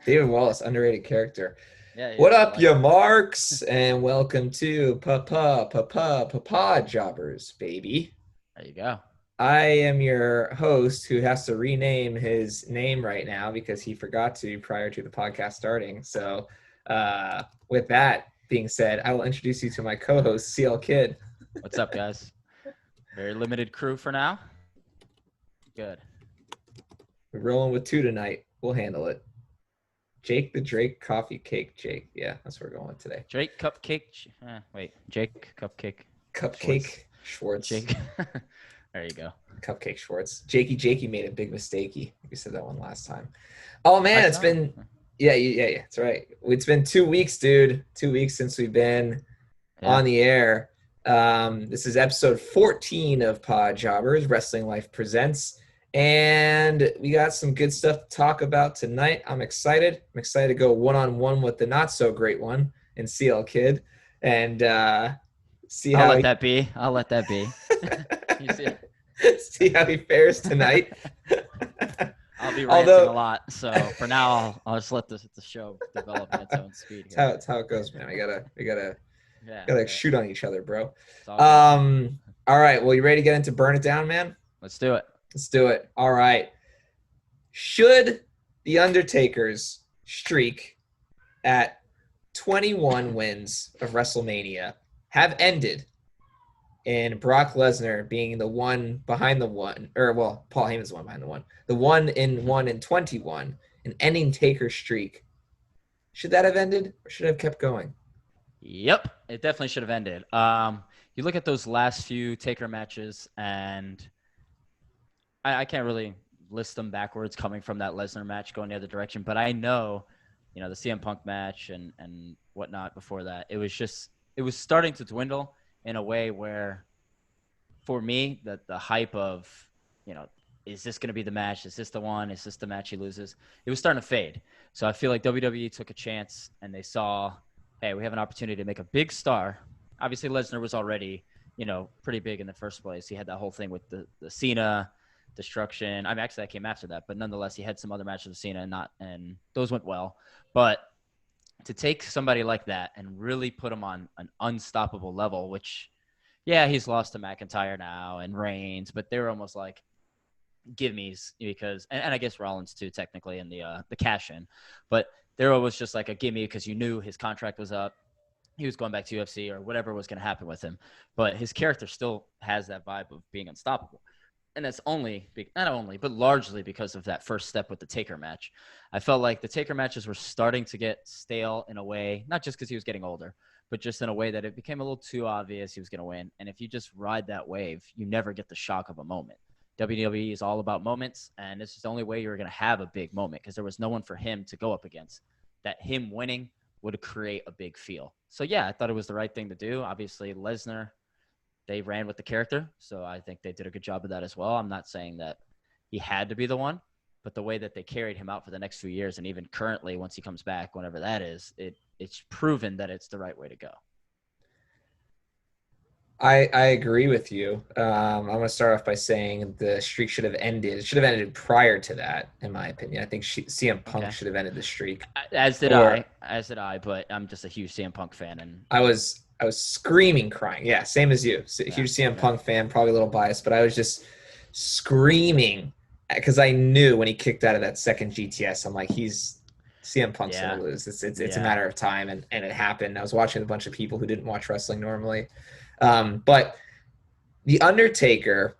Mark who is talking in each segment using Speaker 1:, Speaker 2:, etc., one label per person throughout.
Speaker 1: David Wallace, underrated character.
Speaker 2: Yeah, he
Speaker 1: What
Speaker 2: is. I
Speaker 1: up,
Speaker 2: like
Speaker 1: you
Speaker 2: him.
Speaker 1: marks? And welcome to Papa Jobbers, baby.
Speaker 2: There you go.
Speaker 1: I am your host who has to rename his name right now because he forgot to prior to the podcast starting. So, with that being said, I will introduce you to my co-host, CL Kid.
Speaker 2: What's up, guys? Very limited crew for now. Good.
Speaker 1: We're rolling with two tonight. We'll handle it. Jake the Drake Coffee Cake Jake. Yeah, that's what we're going with today.
Speaker 2: Drake Cupcake. Wait, Jake Cupcake Schwartz.
Speaker 1: Cupcake Schwartz.
Speaker 2: Jake. There you go.
Speaker 1: Cupcake Schwartz. Jakey made a big mistakey. We said that one last time. Oh
Speaker 2: I
Speaker 1: man, it's
Speaker 2: saw.
Speaker 1: been yeah. That's right. It's been 2 weeks, dude. 2 weeks since we've been
Speaker 2: Yeah.
Speaker 1: on the air. This is episode 14 of Pod Jobbers Wrestling Life Presents, and we got some good stuff to talk about tonight. I'm excited. I'm excited to go one-on-one with the not so great one in CL Kid, and see
Speaker 2: I'll
Speaker 1: how
Speaker 2: let
Speaker 1: he
Speaker 2: that be. I'll let that be. You see,
Speaker 1: see how he fares tonight.
Speaker 2: I'll be ranting
Speaker 1: Although
Speaker 2: a lot. So for now, I'll just let the show develop at its own speed here.
Speaker 1: that's how it goes, man. We gotta
Speaker 2: Yeah.
Speaker 1: shoot on each other, bro.
Speaker 2: It's all good.
Speaker 1: All right. Well, you ready to get into Burn It Down, man?
Speaker 2: Let's do it.
Speaker 1: Let's do it. All right. Should the Undertaker's streak at 21 wins of WrestleMania have ended in Brock Lesnar being the one behind the one, or well, Paul Heyman's the one behind the one, the 1-in-21, and ending Taker's streak? Should that have ended, or should it have kept going?
Speaker 2: Yep, it definitely should have ended. You look at those last few Taker matches, and I can't really list them backwards coming from that Lesnar match going the other direction, but I know, the CM Punk match and whatnot before that, it was starting to dwindle in a way where, for me, the hype of, is this going to be the match? Is this the one? Is this the match he loses? It was starting to fade. So I feel like WWE took a chance and they saw, hey, we have an opportunity to make a big star. Obviously, Lesnar was already, pretty big in the first place. He had that whole thing with the Cena destruction. I mean, actually, that came after that, but nonetheless, he had some other matches with Cena, and those went well. But to take somebody like that and really put him on an unstoppable level, which, yeah, he's lost to McIntyre now and Reigns, but they were almost like gimmies because, and I guess Rollins too, technically, in the cash in, but there was just like a gimme because you knew his contract was up. He was going back to UFC or whatever was going to happen with him, but his character still has that vibe of being unstoppable. And that's not only, but largely because of that first step with the Taker match. I felt like the Taker matches were starting to get stale in a way, not just because he was getting older, but just in a way that it became a little too obvious he was going to win. And if you just ride that wave, you never get the shock of a moment. WWE is all about moments, and this is the only way you're going to have a big moment because there was no one for him to go up against. That him winning would create a big feel. So, yeah, I thought it was the right thing to do. Obviously, Lesnar, they ran with the character, so I think they did a good job of that as well. I'm not saying that he had to be the one, but the way that they carried him out for the next few years, and even currently once he comes back, whenever that is, it's proven that it's the right way to go.
Speaker 1: I agree with you. I'm going to start off by saying the streak should have ended. It should have ended prior to that, in my opinion. I think CM Punk
Speaker 2: Okay.
Speaker 1: should have ended the streak.
Speaker 2: As did I, but I'm just a huge CM Punk fan. And
Speaker 1: I was screaming, crying. Yeah, same as you. Huge CM Punk fan, probably a little biased, but I was just screaming because I knew when he kicked out of that second GTS, I'm like, CM Punk's gonna lose. It's a matter of time, and it happened. I was watching a bunch of people who didn't watch wrestling normally, but the Undertaker,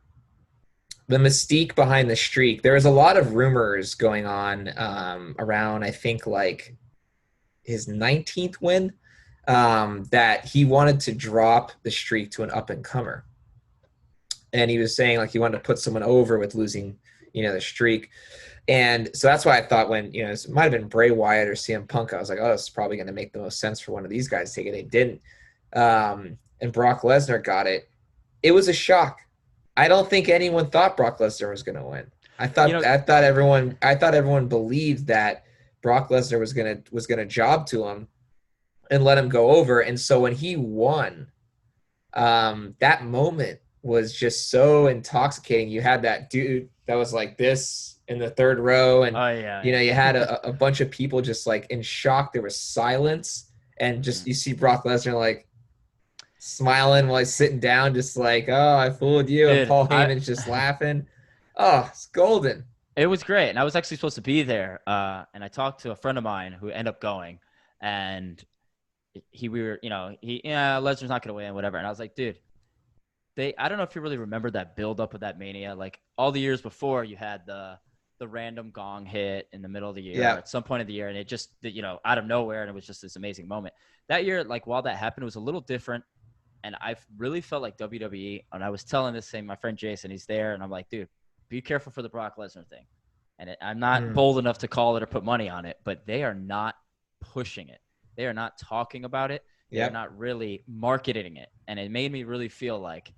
Speaker 1: the mystique behind the streak. There was a lot of rumors going on around, I think, like his 19th win, that he wanted to drop the streak to an up-and-comer. And he was saying, like, he wanted to put someone over with losing, the streak. And so that's why I thought when, it might have been Bray Wyatt or CM Punk, I was like, oh, this is probably going to make the most sense for one of these guys to take it. They didn't. And Brock Lesnar got it. It was a shock. I don't think anyone thought Brock Lesnar was going to win. I thought everyone believed that Brock Lesnar was gonna job to him and let him go over. And so when he won, that moment was just so intoxicating. You had that dude that was like this in the third row, and
Speaker 2: Oh yeah,
Speaker 1: you know you
Speaker 2: yeah.
Speaker 1: had a bunch of people just like in shock. There was silence, and just
Speaker 2: Mhm.
Speaker 1: you see Brock Lesnar like smiling while he's sitting down, just like, oh, I fooled you, and
Speaker 2: Dude,
Speaker 1: Paul Heyman's just laughing. Oh, it's golden.
Speaker 2: it was great, and I was actually supposed to be there. And I talked to a friend of mine who ended up going, and we were, yeah, Lesnar's not gonna win, whatever. And I was like, dude, I don't know if you really remember that build up of that Mania. Like all the years before, you had the random gong hit in the middle of the year or
Speaker 1: Yeah.
Speaker 2: at some point of the year, and it just, out of nowhere, and it was just this amazing moment. That year, like while that happened, it was a little different, and I really felt like WWE. And I was telling this thing, my friend Jason, he's there, and I'm like, dude, be careful for the Brock Lesnar thing. And I'm not
Speaker 1: Mm.
Speaker 2: bold enough to call it or put money on it, but they are not pushing it. They are not talking about it. They are
Speaker 1: Yep.
Speaker 2: not really marketing it, and it made me really feel like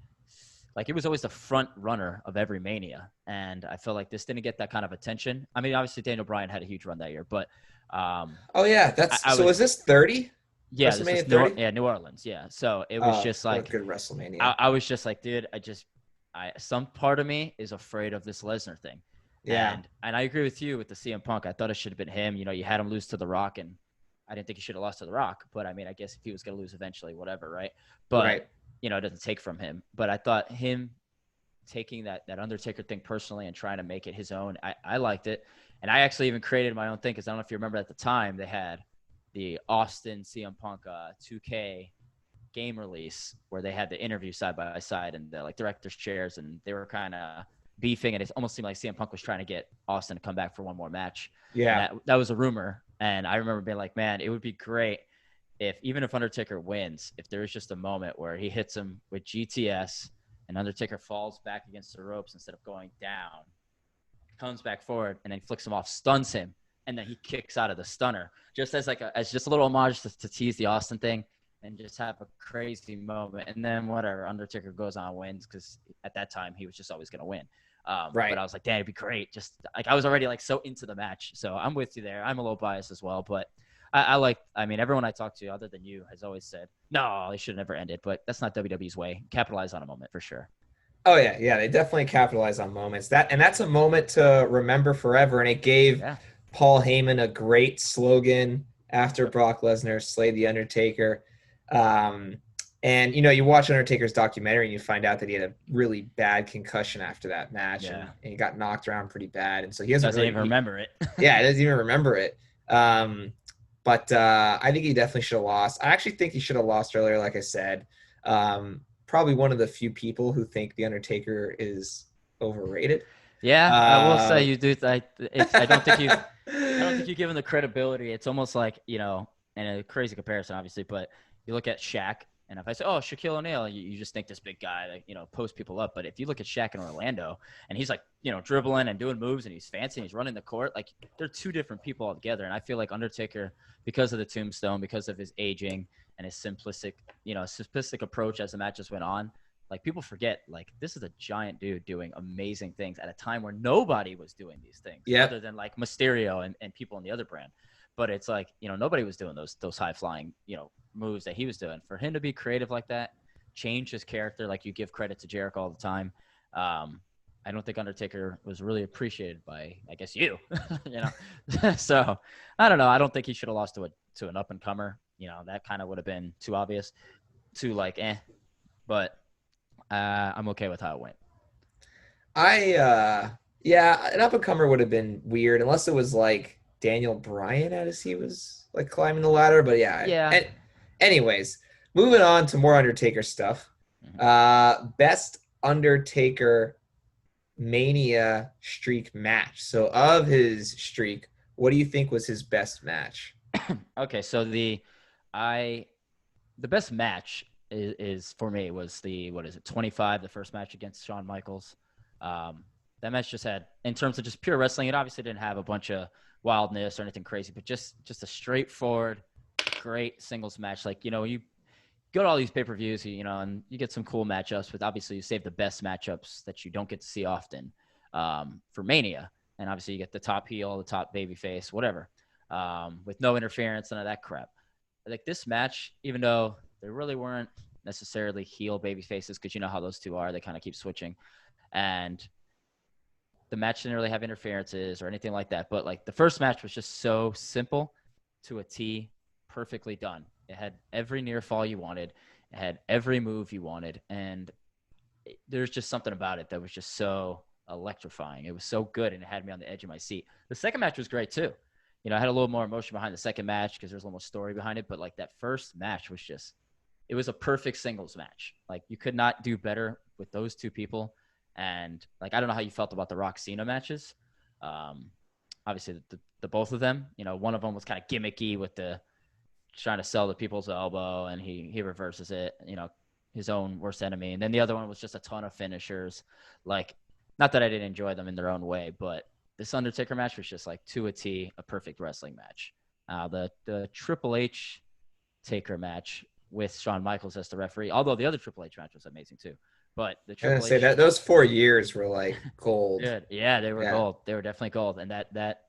Speaker 2: it was always the front runner of every Mania, and I felt like this didn't get that kind of attention. I mean, obviously Daniel Bryan had a huge run that year, but
Speaker 1: Oh yeah,
Speaker 2: I
Speaker 1: so.
Speaker 2: was
Speaker 1: Is this 30?
Speaker 2: yeah, this was
Speaker 1: WrestleMania 30?
Speaker 2: New Orleans, yeah. So it was
Speaker 1: Oh,
Speaker 2: just
Speaker 1: what a
Speaker 2: like
Speaker 1: good WrestleMania.
Speaker 2: I was just like, dude, some part of me is afraid of this Lesnar thing,
Speaker 1: Yeah.
Speaker 2: and I agree with you with the CM Punk. I thought it should have been him. You had him lose to The Rock, and I didn't think he should have lost to The Rock. But I mean, I guess if he was going to lose eventually, whatever, right? But
Speaker 1: Right.
Speaker 2: it doesn't take from him. But I thought him taking that Undertaker thing personally and trying to make it his own, I liked it. And I actually even created my own thing because I don't know if you remember at the time they had the Austin CM Punk 2K game release where they had the interview side by side and the like director's chairs, and they were kind of beefing, and it almost seemed like CM Punk was trying to get Austin to come back for one more match. And
Speaker 1: Yeah.
Speaker 2: that was a rumor. And I remember being like, man, it would be great if even if Undertaker wins, if there was just a moment where he hits him with GTS and Undertaker falls back against the ropes instead of going down, comes back forward and then flicks him off, stuns him, and then he kicks out of the stunner, just as just a little homage to tease the Austin thing, and just have a crazy moment. And then whatever, Undertaker goes on, wins, because at that time he was just always gonna win. But
Speaker 1: Right.
Speaker 2: I was like, damn, it'd be great. Just like I was already like so into the match, so I'm with you there. I'm a little biased as well, but I mean, everyone I talk to, other than you, has always said, no, they should have never ended. But that's not WWE's way. Capitalize on a moment for sure.
Speaker 1: Oh yeah, yeah, they definitely capitalize on moments. That's a moment to remember forever, and it gave
Speaker 2: Yeah.
Speaker 1: Paul Heyman a great slogan after
Speaker 2: Yep.
Speaker 1: Brock Lesnar slayed the Undertaker. Um, and you watch Undertaker's documentary and you find out that he had a really bad concussion after that match,
Speaker 2: Yeah.
Speaker 1: and he got knocked around pretty bad, and so he hasn't
Speaker 2: Doesn't
Speaker 1: really
Speaker 2: even remember it.
Speaker 1: yeah, he doesn't even remember it. Um, but I think he definitely should have lost. I actually think he should have lost earlier, like I said. Probably one of the few people who think the Undertaker is overrated.
Speaker 2: Yeah, I will say
Speaker 1: Uh,
Speaker 2: you do. I don't think you've. I don't think you give him the credibility. It's almost like and a crazy comparison, obviously, but you look at Shaq, and if I say, "Oh, Shaquille O'Neal," you just think this big guy that posts people up. But if you look at Shaq in Orlando, and he's like dribbling and doing moves, and he's fancy, and he's running the court, like they're two different people altogether. And I feel like Undertaker, because of the tombstone, because of his aging and his simplistic approach as the matches went on, like people forget, like this is a giant dude doing amazing things at a time where nobody was doing these things
Speaker 1: yep.
Speaker 2: other than like Mysterio and people in the other brand. But it's like, nobody was doing those high flying, moves that he was doing. For him to be creative like that, change his character, like you give credit to Jericho all the time. I don't think Undertaker was really appreciated by, I guess, you, you know. So I don't know. I don't think he should have lost to an up and comer. That kind of would have been too obvious, too like But I'm okay with how it went.
Speaker 1: Yeah, an up and comer would have been weird unless it was like Daniel Bryan as he was like climbing the ladder. But yeah,
Speaker 2: Yeah.
Speaker 1: and anyways, moving on to more Undertaker stuff.
Speaker 2: Mhm.
Speaker 1: Best Undertaker Mania streak match. So of his streak, what do you think was his best match?
Speaker 2: Okay, so I the best match is for me was the what is it 25, the first match against Shawn Michaels. That match just had, in terms of just pure wrestling, it obviously didn't have a bunch of wildness or anything crazy, but just a straightforward, great singles match. Like you go to all these pay-per-views, and you get some cool matchups, but obviously you save the best matchups that you don't get to see often for Mania. And obviously you get the top heel, the top baby face, whatever, with no interference, none of that crap. Like this match, even though there really weren't necessarily heel baby faces, because you know how those two are, they kind of keep switching. And the match didn't really have interferences or anything like that. But like the first match was just so simple to a T, perfectly done. It had every near fall you wanted. It had every move you wanted. And there's just something about it that was just so electrifying. It was so good, and it had me on the edge of my seat. The second match was great too. I had a little more emotion behind the second match because there's a little more story behind it. But like that first match was just, it was a perfect singles match. Like you could not do better with those two people. And like I don't know how you felt about the Rock Cena matches. Obviously, the both of them. One of them was kind of gimmicky with the trying to sell the people's elbow, and he reverses it. His own worst enemy. And then the other one was just a ton of finishers. Like, not that I didn't enjoy them in their own way, but this Undertaker match was just like to a T, a perfect wrestling match. The Triple H Taker match with Shawn Michaels as the referee, although the other Triple H match was amazing too. But the
Speaker 1: I'm gonna
Speaker 2: Triple
Speaker 1: say
Speaker 2: H,
Speaker 1: that those 4 years were like gold.
Speaker 2: good. Yeah, they were gold. They were definitely gold. And that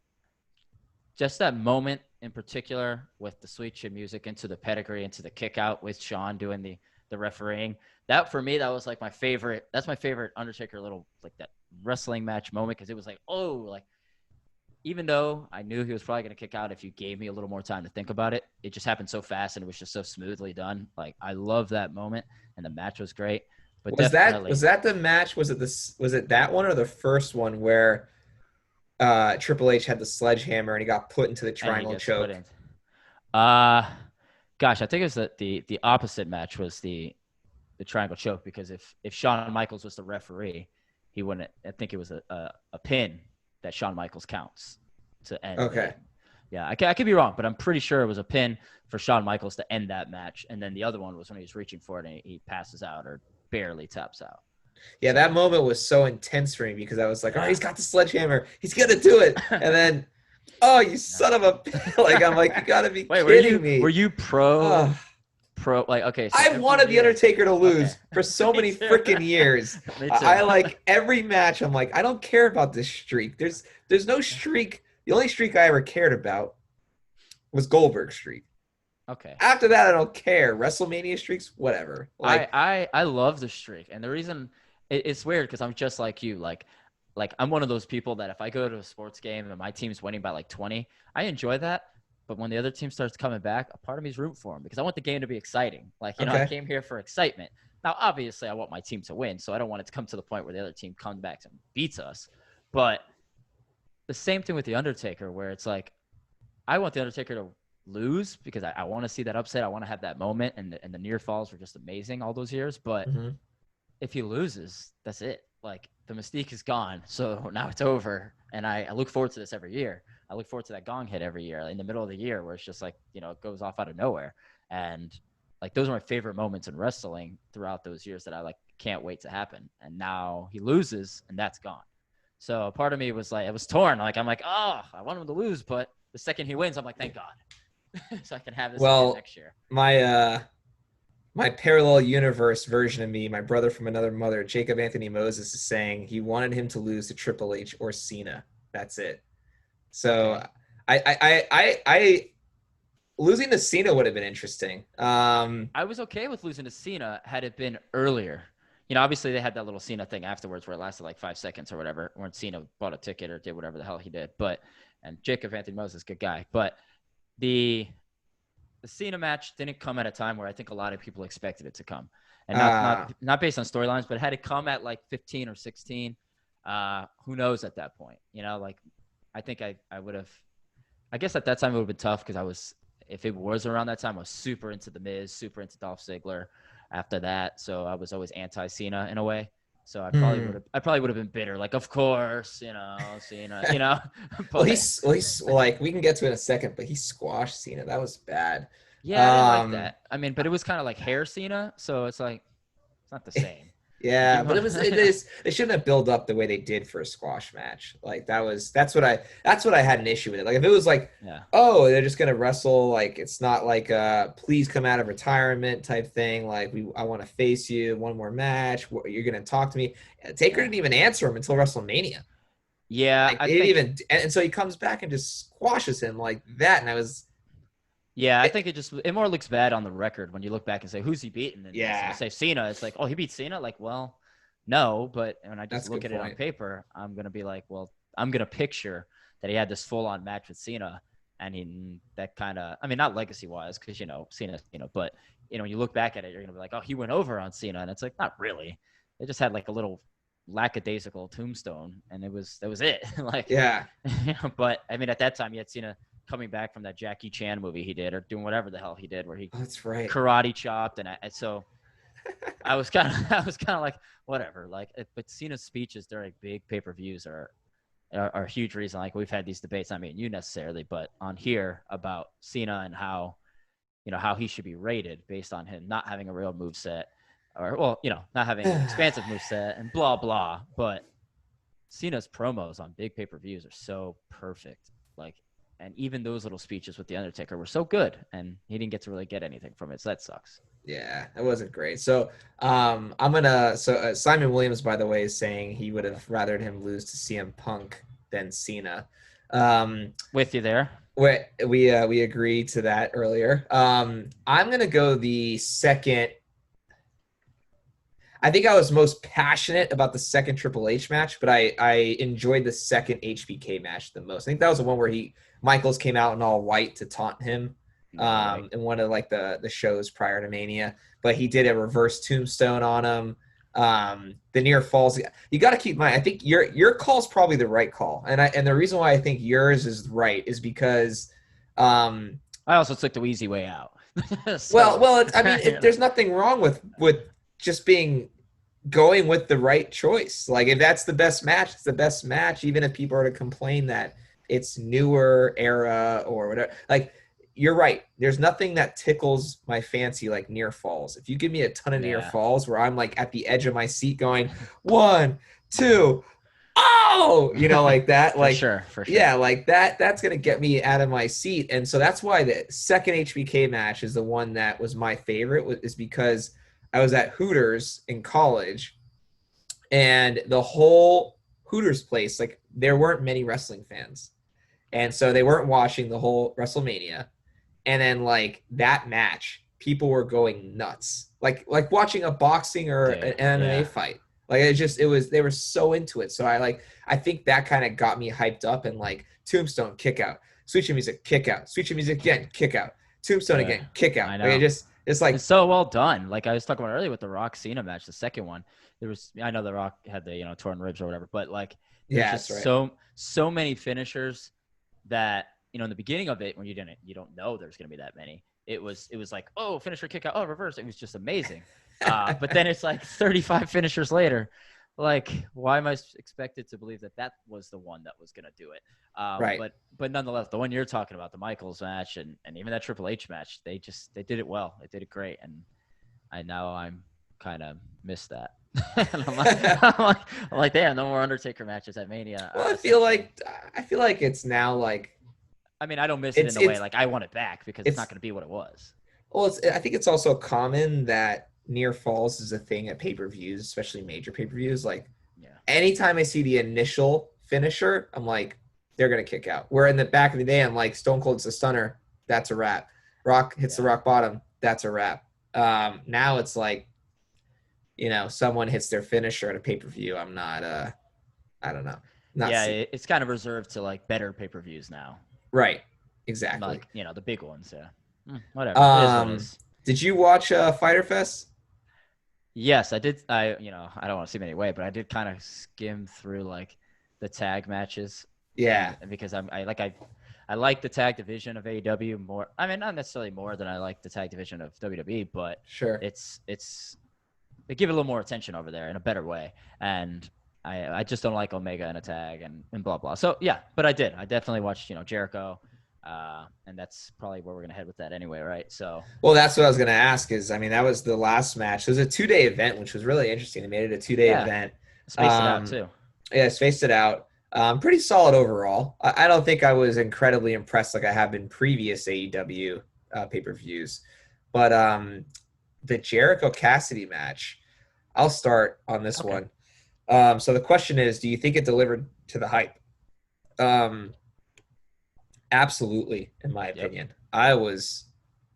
Speaker 2: just that moment in particular with the sweet chin music into the pedigree, into the kick out with Shawn doing the refereeing, that for me, that was like my favorite. That's my favorite Undertaker little like that wrestling match moment, because it was like, oh, like even though I knew he was probably going to kick out if you gave me a little more time to think about it, it just happened so fast and it was just so smoothly done. Like I love that moment, and the match was great. But
Speaker 1: Was
Speaker 2: definitely,
Speaker 1: that the match? Was it that one or the first one where Triple H had the sledgehammer and he got put into the
Speaker 2: and he
Speaker 1: triangle
Speaker 2: gets put
Speaker 1: choke?
Speaker 2: in. Gosh, I think it was the opposite match was the triangle choke, because if Shawn Michaels was the referee, he wouldn't. I think it was a pin that Shawn Michaels counts to end the.
Speaker 1: Okay.
Speaker 2: Yeah, I could be wrong, but I'm pretty sure it was a pin for Shawn Michaels to end that match, and then the other one was when he was reaching for it and he passes out or barely taps out.
Speaker 1: Yeah,
Speaker 2: So
Speaker 1: that moment was so intense for me because I was like, all right,
Speaker 2: yeah,
Speaker 1: he's got the sledgehammer. He's gonna do it. And then, oh, you
Speaker 2: yeah.
Speaker 1: son of a like I'm like, you gotta be
Speaker 2: Wait,
Speaker 1: kidding
Speaker 2: were
Speaker 1: me.
Speaker 2: you pro
Speaker 1: Oh,
Speaker 2: like okay? So
Speaker 1: I
Speaker 2: every
Speaker 1: wanted the
Speaker 2: year,
Speaker 1: Undertaker to
Speaker 2: okay,
Speaker 1: lose for so
Speaker 2: me
Speaker 1: many
Speaker 2: too,
Speaker 1: freaking years.
Speaker 2: me too.
Speaker 1: I like every match. I'm like, I don't care about this streak. There's no streak. The only streak I ever cared about was Goldberg's streak.
Speaker 2: Okay.
Speaker 1: After that, I don't care. WrestleMania streaks, whatever. Like,
Speaker 2: I love the streak, and the reason it's weird because I'm just like you. Like I'm one of those people that if I go to a sports game and my team's winning by like 20, I enjoy that. But when the other team starts coming back, a part of me is rooting for them because I want the game to be exciting. Like I
Speaker 1: okay,
Speaker 2: came here for excitement. Now, obviously, I want my team to win, so I don't want it to come to the point where the other team comes back and beats us. But the same thing with the Undertaker, where it's like I want the Undertaker to lose because I want to see that upset. I want to have that moment, and the near falls were just amazing all those years. But
Speaker 1: hmm
Speaker 2: if he loses, that's it. Like the mystique is gone. So now it's over. And I look forward to this every year. I look forward to that gong hit every year in the middle of the year where it's just like, it goes off out of nowhere. And like those are my favorite moments in wrestling throughout those years that I like can't wait to happen. And now he loses and that's gone. So part of me was like, it was torn. Like I'm like, oh, I want him to lose, but the second he wins, I'm like, thank God. So I can have this again
Speaker 1: well,
Speaker 2: next year.
Speaker 1: my parallel universe version of me, my brother from another mother, Jacob Anthony Moses, is saying he wanted him to lose to Triple H or Cena. That's it. So
Speaker 2: Okay.
Speaker 1: I losing to Cena would have been interesting.
Speaker 2: I was okay with losing to Cena had it been earlier. Obviously they had that little Cena thing afterwards where it lasted like 5 seconds or whatever, when Cena bought a ticket or did whatever the hell he did. And Jacob Anthony Moses, good guy. But the Cena match didn't come at a time where I think a lot of people expected it to come, and not based on storylines, but had it come at like 15 or 16, who knows at that point? Like I think I would have. I guess at that time it would have been tough because if it was around that time, I was super into The Miz, super into Dolph Ziggler. After that, so I was always anti Cena in a way. So I probably would have been bitter, like of course, Cena, but
Speaker 1: he's like we can get to it in a second, but he squashed Cena. That was bad.
Speaker 2: yeah, I didn't like
Speaker 1: Um,
Speaker 2: that. I mean, but it was kind of like hair Cena, so it's like it's not the same. Like
Speaker 1: Yeah,
Speaker 2: even
Speaker 1: but
Speaker 2: though,
Speaker 1: it is they shouldn't have built up the way they did for a squash match. Like that's what I had an issue with it. Like if it was like,
Speaker 2: yeah,
Speaker 1: oh, they're just gonna wrestle, like it's not like please come out of retirement type thing. Like I want to face you one more match. You're gonna talk to me. Taker
Speaker 2: yeah,
Speaker 1: didn't even answer him until WrestleMania.
Speaker 2: yeah.
Speaker 1: Like
Speaker 2: I
Speaker 1: they didn't
Speaker 2: think
Speaker 1: even, and so he comes back and just squashes him like that. And I was,
Speaker 2: yeah, I
Speaker 1: it,
Speaker 2: think it more looks bad on the record when you look back and say who's he beaten, and
Speaker 1: yeah,
Speaker 2: say Cena. It's like, oh, he beat Cena. Like, well, No, but when I just
Speaker 1: That's a
Speaker 2: look
Speaker 1: good
Speaker 2: at it on
Speaker 1: point.
Speaker 2: paper, I'm gonna be like, well, I'm gonna picture that he had this full-on match with Cena, and that kind of, I mean, not legacy-wise, because Cena, but when you look back at it, you're gonna be like, oh, he went over on Cena, and it's like, not really. They just had like a little lackadaisical tombstone, and that was it. Like,
Speaker 1: Yeah.
Speaker 2: but I mean, at that time, you had Cena coming back from that Jackie Chan movie he did, or doing whatever the hell he did, where he
Speaker 1: Oh, that's right.
Speaker 2: karate chopped, and so I was kind of I was kind of like whatever. Like, but Cena's speeches during big pay-per-views are a huge reason. Like, we've had these debates. I mean, you necessarily, but on here about Cena and how how he should be rated based on him not having a real move set, or well, not having an expansive move set and blah blah. But Cena's promos on big pay-per-views are so perfect. Like, and even those little speeches with the Undertaker were so good, and he didn't get to really get anything from it. So that sucks.
Speaker 1: Yeah, that wasn't great. So, I'm gonna. So Simon Williams, by the way, is saying he would have rathered him lose to CM Punk than Cena. Um,
Speaker 2: With you there.
Speaker 1: we agree to that earlier. I'm gonna go the second. I think I was most passionate about the second Triple H match, but I enjoyed the second HBK match the most. I think that was the one where Michaels came out in all white to taunt him,
Speaker 2: Right.
Speaker 1: in one of like the shows prior to Mania. But he did a reverse tombstone on him. The near falls. You got to keep in mind. I think your call's probably the right call, and the reason why I think yours is right is because, um,
Speaker 2: I also took the easy way out.
Speaker 1: well,
Speaker 2: So,
Speaker 1: I mean, there's nothing wrong with just going with the right choice. Like, if that's the best match, it's the best match, even if people are to complain that it's newer era or whatever. Like, you're right. There's nothing that tickles my fancy like near falls. If you give me a ton of near
Speaker 2: yeah,
Speaker 1: falls where I'm like at the edge of my seat going, one, two, oh, like that,
Speaker 2: for
Speaker 1: like,
Speaker 2: sure, for
Speaker 1: yeah,
Speaker 2: sure.
Speaker 1: like that's gonna get me out of my seat. And so that's why the second HBK match is the one that was my favorite, is because I was at Hooters in college, and the whole Hooters place, like, there weren't many wrestling fans, and so they weren't watching the whole WrestleMania. And then, like, that match, people were going nuts, like watching a boxing or an
Speaker 2: Dude,
Speaker 1: MMA
Speaker 2: yeah,
Speaker 1: fight. Like, it was they were so into it. So I think that kind of got me hyped up. And like, Tombstone kick out, switching music kick out, switching music again kick out, Tombstone
Speaker 2: dude,
Speaker 1: again kick out.
Speaker 2: I
Speaker 1: Like,
Speaker 2: know.
Speaker 1: it's
Speaker 2: It's
Speaker 1: like,
Speaker 2: so well done. Like I was talking about earlier with the Rock Cena match, the second one. I know the Rock had the torn ribs or whatever, but like there's
Speaker 1: yeah, that's
Speaker 2: just
Speaker 1: right.
Speaker 2: so many finishers that in the beginning of it when you don't know there's gonna be that many. It was like, oh, finisher kick out, oh, reverse. It was just amazing. But then it's like 35 finishers later. Like, why am I expected to believe that was the one that was gonna do it?
Speaker 1: Right.
Speaker 2: But nonetheless, the one you're talking about, the Michaels match and even that Triple H match, they did it well. They did it great, and I'm kind of missed that. And I'm like, damn, no more Undertaker matches at Mania.
Speaker 1: Well,
Speaker 2: Essentially,
Speaker 1: I feel like it's now like,
Speaker 2: I mean, I don't miss it in
Speaker 1: it's
Speaker 2: a way
Speaker 1: it's
Speaker 2: like I want it back because it's not
Speaker 1: it's
Speaker 2: going to be what it was.
Speaker 1: well, I think it's also common that near falls is a thing at pay-per-views, especially major pay-per-views. Like,
Speaker 2: Yeah,
Speaker 1: anytime I see the initial finisher, I'm like, they're gonna kick out. Where in the back of the day, I'm like, Stone Cold's a stunner, that's a wrap. Rock hits the
Speaker 2: yeah,
Speaker 1: rock bottom, that's a wrap. Now it's like, someone hits their finisher at a pay-per-view. I'm not I don't know. Not
Speaker 2: yeah.
Speaker 1: see
Speaker 2: It's kind of reserved to like better pay per views now,
Speaker 1: right. Exactly.
Speaker 2: like the big ones. Yeah, whatever. It is what it
Speaker 1: Um,
Speaker 2: is.
Speaker 1: did you watch Fighter Fest?
Speaker 2: Yes, I did. I don't want to seem any way, but I did kind of skim through like the tag matches,
Speaker 1: Yeah,
Speaker 2: and because I like the tag division of AEW more. I mean, not necessarily more than I like the tag division of WWE, but
Speaker 1: sure.
Speaker 2: it's they give it a little more attention over there in a better way, and I just don't like Omega in a tag and blah blah. So yeah, but I did. I definitely watched Jericho, and that's probably where we're gonna head with that anyway, right? So
Speaker 1: Well, that's what I was going to ask. Is, I mean, that was the last match. It was a 2-day event, which was really interesting. They made it a 2-day
Speaker 2: yeah,
Speaker 1: event.
Speaker 2: spaced it out
Speaker 1: Um,
Speaker 2: too.
Speaker 1: yeah, spaced it out. Pretty solid overall. I don't think I was incredibly impressed like I have been previous AEW pay-per-views, but the Jericho Cassidy match. I'll start on this
Speaker 2: Okay.
Speaker 1: one. So the question is, do you think it delivered to the hype? Um, Absolutely, in my
Speaker 2: Yep.
Speaker 1: opinion. I was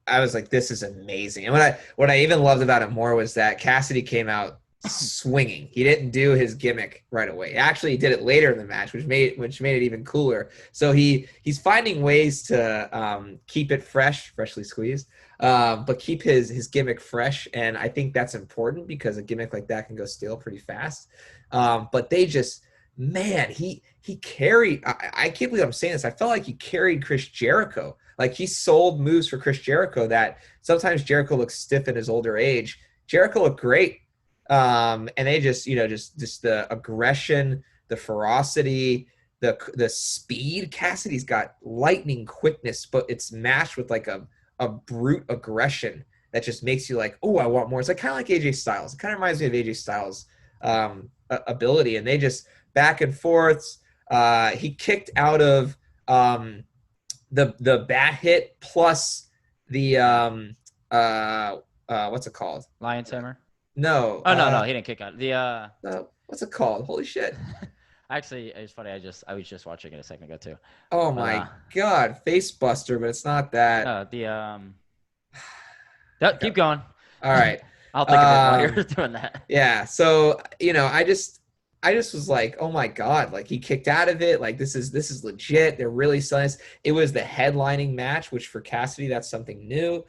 Speaker 1: like, this is amazing. And what I even loved about it more was that Cassidy came out swinging. He didn't do his gimmick right away. Actually, he did it later in the match, which made it even cooler. So he's finding ways to keep it freshly squeezed, but keep his gimmick fresh. And I think that's important because a gimmick like that can go stale pretty fast. But they just, man, he carried. I can't believe I'm saying this. I felt like he carried Chris Jericho. Like he sold moves for Chris Jericho that sometimes Jericho looks stiff in his older age. Jericho looked great. And they just, just the aggression, the ferocity, the speed. Cassidy's got lightning quickness, but it's matched with like a brute aggression that just makes you like, oh, I want more. It's like kind of like AJ Styles. It kind of reminds me of AJ Styles' ability, and they just back and forths. He kicked out of the bat hit plus the what's it called?
Speaker 2: Lion's Hammer.
Speaker 1: No.
Speaker 2: Oh no, he didn't kick out.
Speaker 1: What's it called? Holy shit.
Speaker 2: Actually, it's funny. I was just watching it a second ago too.
Speaker 1: Oh my god, Face Buster, but it's not that.
Speaker 2: No, keep going.
Speaker 1: All right.
Speaker 2: I'll think of it while you're doing that.
Speaker 1: Yeah. So, I just was like, oh my god, like he kicked out of it. Like this is legit. They're really selling this. It was the headlining match, which for Cassidy, that's something new.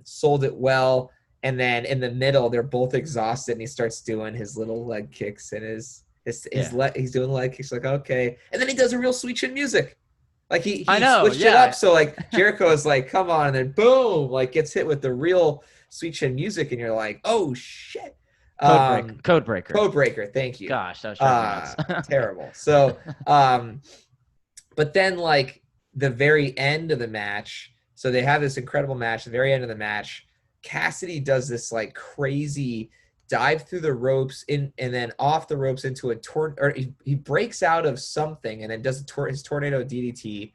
Speaker 1: Sold it well. And then in the middle, they're both exhausted, and he starts doing his little leg kicks and he's doing leg kicks. Like, okay, and then he does a real sweet chin music. Like he switched it up, so like Jericho is like, come on, and then boom, like gets hit with the real sweet chin music, and you're like, oh shit.
Speaker 2: Code breaker.
Speaker 1: Thank you.
Speaker 2: Gosh, that was
Speaker 1: terrible. So, but then like the very end of the match, so they have this incredible match. The very end of the match, Cassidy does this like crazy dive through the ropes and then off the ropes into he breaks out of something and then does his tornado DDT,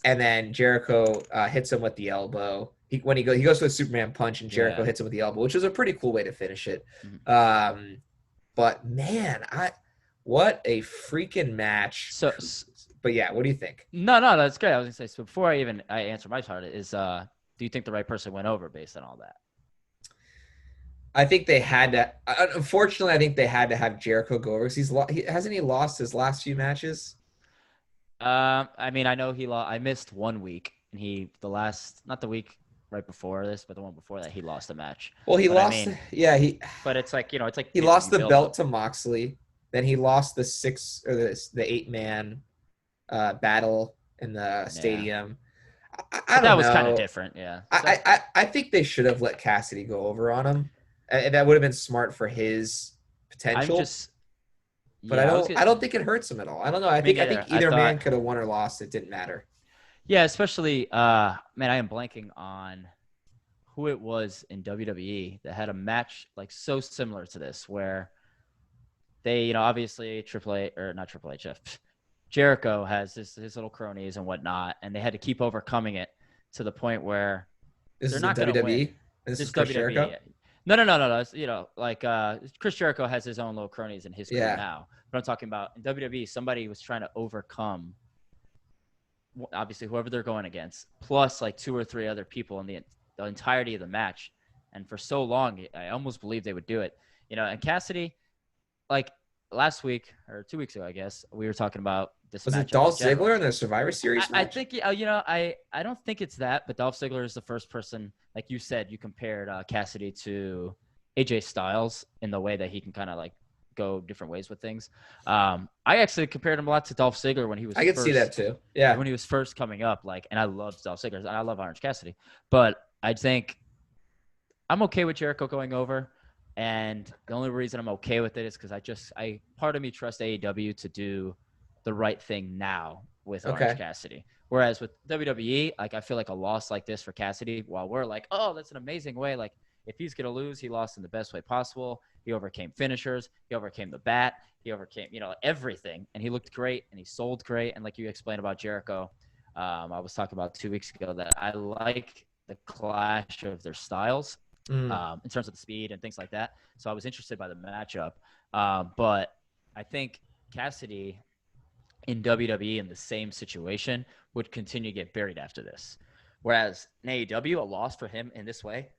Speaker 1: and then Jericho hits him with the elbow. He goes to a Superman punch and Jericho hits him with the elbow, which was a pretty cool way to finish it. Mm-hmm. But man, what a freaking match.
Speaker 2: So,
Speaker 1: but yeah, what do you think?
Speaker 2: No, that's great. I was gonna say, so before I answer my part, is do you think the right person went over based on all that?
Speaker 1: I think they had to. Unfortunately, I think they had to have Jericho go over because hasn't he lost his last few matches?
Speaker 2: I mean, I know he lost. I missed 1 week, and not the week right before this, but the one before that, he lost the match.
Speaker 1: Well, he lost.
Speaker 2: But it's like
Speaker 1: he lost the belt to Moxley. Then he lost the 8-man battle in the stadium. I don't know.
Speaker 2: That was kind of different, yeah.
Speaker 1: I think they should have let Cassidy go over on him. And that would have been smart for his potential. But I don't think it hurts him at all. I don't know. I think either man could have won or lost. It didn't matter.
Speaker 2: Yeah, especially man, I am blanking on who it was in WWE that had a match like so similar to this, where they, obviously Jericho has his little cronies and whatnot, and they had to keep overcoming it to the point where they're not going to win.
Speaker 1: This is Chris Jericho?
Speaker 2: No. It's, Chris Jericho has his own little cronies in his career now. But I'm talking about in WWE, somebody was trying to overcome, obviously, whoever they're going against, plus like 2 or 3 other people in the entirety of the match. And for so long, I almost believed they would do it. And Cassidy, like last week or 2 weeks ago, I guess, we were talking about this match.
Speaker 1: Was it Dolph Ziggler in the Survivor Series match?
Speaker 2: I think, I don't think it's that, but Dolph Ziggler is the first person, like you said, you compared Cassidy to AJ Styles in the way that he can kind of like go different ways with things. I actually compared him a lot to Dolph Ziggler when he was
Speaker 1: I could see that too. Yeah.
Speaker 2: When he was first coming up, and I love Dolph Ziggler. I love Orange Cassidy. But I think I'm okay with Jericho going over. And the only reason I'm okay with it is because part of me trusts AEW to do the right thing now with Orange Cassidy. Whereas with WWE, like I feel like a loss like this for Cassidy, while we're like, oh, that's an amazing way. Like if he's going to lose, he lost in the best way possible. He overcame finishers. He overcame the bat. He overcame, everything. And he looked great and he sold great. And like you explained about Jericho, I was talking about 2 weeks ago that I like the clash of their styles in terms of the speed and things like that. So I was interested by the matchup. But I think Cassidy in WWE in the same situation would continue to get buried after this. Whereas in AEW, a loss for him in this way,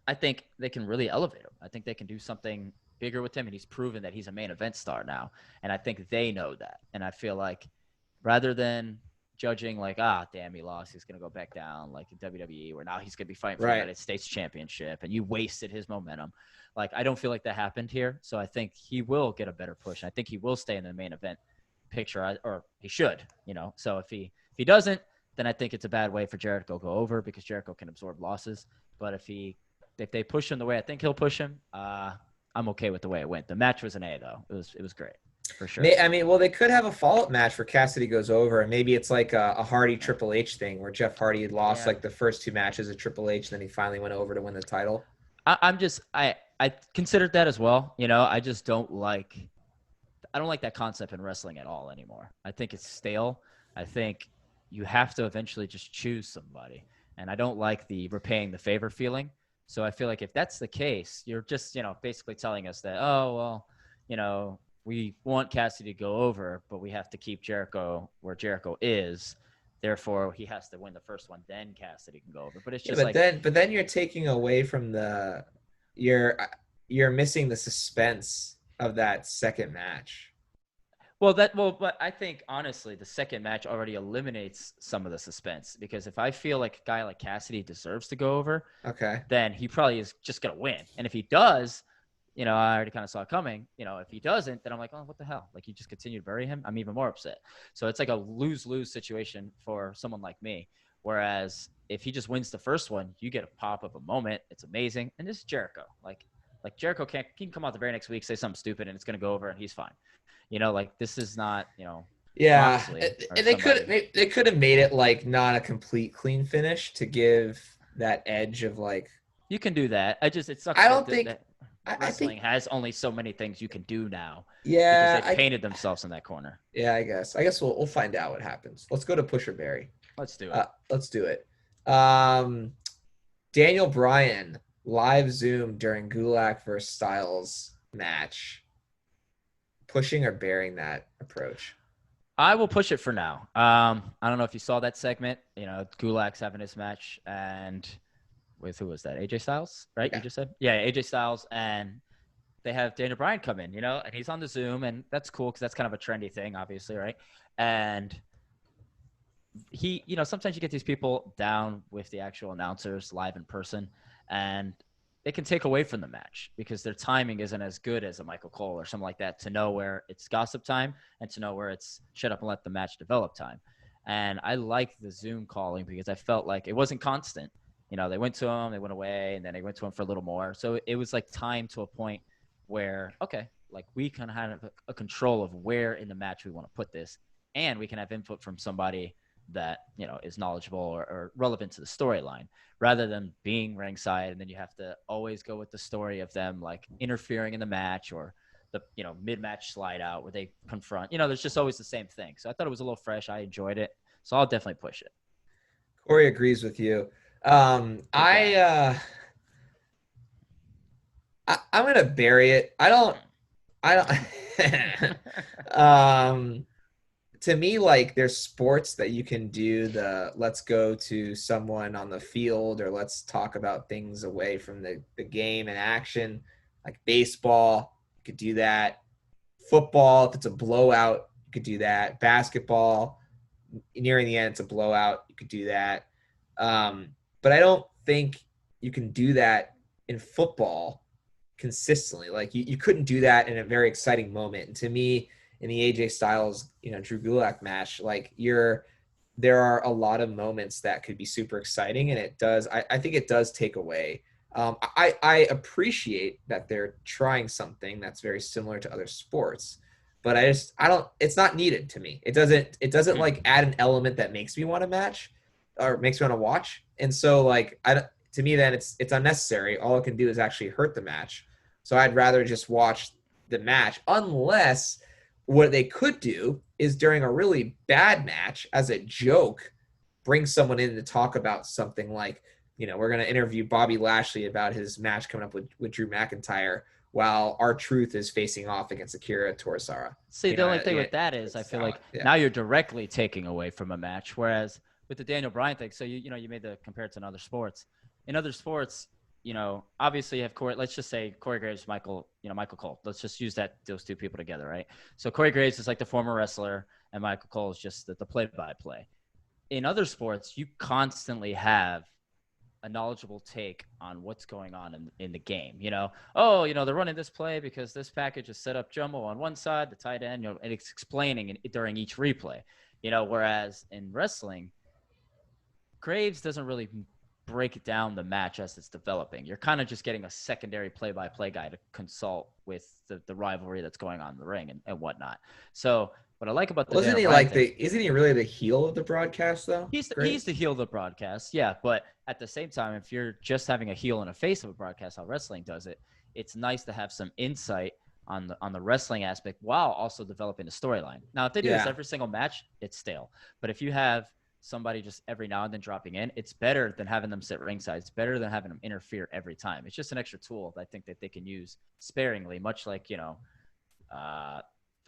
Speaker 2: I think they can really elevate him. I think they can do something bigger with him, and he's proven that he's a main event star now. And I think they know that. And I feel like rather than judging like, damn, he lost, he's going to go back down like in WWE, where now he's going to be fighting for the
Speaker 1: Right.
Speaker 2: United States Championship, and you wasted his momentum. Like, I don't feel like that happened here. So I think he will get a better push. I think he will stay in the main event picture, or he should, So if he doesn't, then I think it's a bad way for Jericho to go over, because Jericho can absorb losses. But if they push him the way I think he'll push him, I'm okay with the way it went. The match was an A, though. It was great for sure.
Speaker 1: I mean, well, they could have a follow-up match where Cassidy goes over, and maybe it's like a Hardy Triple H thing where Jeff Hardy had lost like the first 2 matches of Triple H, and then he finally went over to win the title.
Speaker 2: I considered that as well. I just don't like that concept in wrestling at all anymore. I think it's stale. I think you have to eventually just choose somebody. And I don't like the repaying the favor feeling. So I feel like if that's the case, you're just, basically telling us that, we want Cassidy to go over, but we have to keep Jericho where Jericho is. Therefore, he has to win the first one, then Cassidy can go over. But it's just
Speaker 1: but then you're taking away from you're missing the suspense of that second match.
Speaker 2: But I think honestly, the second match already eliminates some of the suspense, because if I feel like a guy like Cassidy deserves to go over,
Speaker 1: okay,
Speaker 2: then he probably is just gonna win. And if he does, I already kind of saw it coming. If he doesn't, then I'm like, oh, what the hell? Like, you just continue to bury him. I'm even more upset. So it's like a lose-lose situation for someone like me. Whereas if he just wins the first one, you get a pop of a moment. It's amazing. And this is Jericho. Like Jericho he can come out the very next week, say something stupid, and it's gonna go over, and he's fine. This is not,
Speaker 1: yeah.
Speaker 2: Moxley
Speaker 1: And they could have made it like not a complete clean finish to give that edge of like.
Speaker 2: You can do that. It sucks.
Speaker 1: I don't think
Speaker 2: wrestling has only so many things you can do now.
Speaker 1: Yeah,
Speaker 2: because they painted themselves in that corner.
Speaker 1: Yeah, I guess we'll find out what happens. Let's go to Pusher Barry.
Speaker 2: Let's do it.
Speaker 1: Let's do it. Daniel Bryan live Zoom during Gulak versus Styles match. Pushing or bearing that approach?
Speaker 2: I will push it for now. I don't know if you saw that segment. Gulak's having his match, and with who was that? AJ Styles, right?
Speaker 1: Yeah.
Speaker 2: You just said? Yeah, AJ Styles, and they have Daniel Bryan come in, and he's on the Zoom, and that's cool because that's kind of a trendy thing, obviously, right? And he, sometimes you get these people down with the actual announcers live in person, and they can take away from the match because their timing isn't as good as a Michael Cole or something like that to know where it's gossip time and to know where it's shut up and let the match develop time. And I like the Zoom calling because I felt like it wasn't constant. They went to him, they went away, and then they went to him for a little more. So it was like time to a point where, okay, like we can have a control of where in the match we want to put this, and we can have input from somebody that is knowledgeable or relevant to the storyline, rather than being ringside and then you have to always go with the story of them like interfering in the match or the mid-match slide out where they confront. There's just always the same thing. So I thought it was a little fresh. I enjoyed it, so I'll definitely push it.
Speaker 1: Corey agrees with you. I'm gonna bury it. I don't. To me, like, there's sports that you can do let's go to someone on the field or let's talk about things away from the game and action, like baseball, you could do that. Football, if it's a blowout, you could do that. Basketball, nearing the end, it's a blowout, you could do that. But I don't think you can do that in football consistently. Like, you couldn't do that in a very exciting moment. And to me, in the AJ Styles, Drew Gulak match, like there are a lot of moments that could be super exciting, and it does. I think it does take away. I appreciate that they're trying something that's very similar to other sports, but I don't. It's not needed to me. It doesn't like add an element that makes me want to match or makes me want to watch. And so to me, then it's unnecessary. All it can do is actually hurt the match. So I'd rather just watch the match, unless what they could do is during a really bad match, as a joke, bring someone in to talk about something like, we're going to interview Bobby Lashley about his match coming up with Drew McIntyre while R-Truth is facing off against Akira Tozawa.
Speaker 2: See, the only thing with that is I feel like now you're directly taking away from a match, whereas with the Daniel Bryan thing, so you made the comparison to other sports. In other sports, obviously you have Corey. Let's just say Corey Graves, Michael Cole. Let's just use those two people together, right? So Corey Graves is like the former wrestler, and Michael Cole is just the play-by-play. In other sports, you constantly have a knowledgeable take on what's going on in the game. They're running this play because this package is set up jumbo on one side, the tight end, and it's explaining during each replay. Whereas in wrestling, Graves doesn't really break down the match as it's developing. You're kind of just getting a secondary play-by-play guy to consult with the rivalry that's going on in the ring and whatnot. So what I like about the
Speaker 1: isn't he really the heel of the broadcast though?
Speaker 2: He's the heel of the broadcast, yeah. But at the same time, if you're just having a heel and a face of a broadcast, how wrestling does it, it's nice to have some insight on the wrestling aspect while also developing the storyline. Now, if they do this every single match, it's stale. But if you have somebody just every now and then dropping in, it's better than having them sit ringside. It's better than having them interfere every time. It's just an extra tool that I think that they can use sparingly, much like, the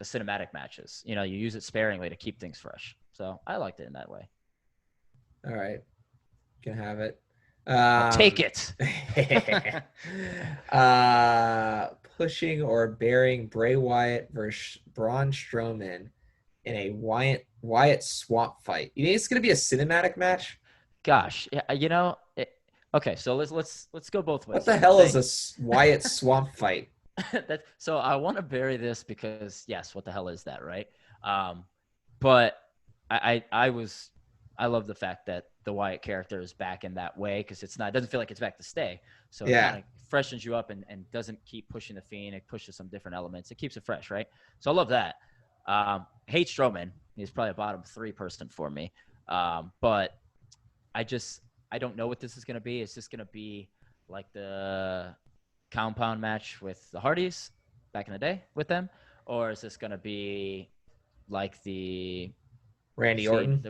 Speaker 2: cinematic matches. You use it sparingly to keep things fresh. So I liked it in that way.
Speaker 1: All right. You can have it.
Speaker 2: I'll take it.
Speaker 1: Pushing or burying Bray Wyatt versus Braun Strowman in a Wyatt swamp fight. You think it's going to be a cinematic match?
Speaker 2: Gosh, yeah, okay, so let's go both ways.
Speaker 1: What the hell is a Wyatt swamp fight?
Speaker 2: So I want to bury this because yes, what the hell is that, right? But I love the fact that the Wyatt character is back in that way because it doesn't feel like it's back to stay. So it kind of freshens you up and doesn't keep pushing the Fiend. It pushes some different elements. It keeps it fresh, right? So I love that. Hate Strowman. He's probably a bottom 3 person for me. But I don't know what this is going to be. Is this going to be like the compound match with the Hardys back in the day with them? Or is this going to be like the
Speaker 1: Randy Orton?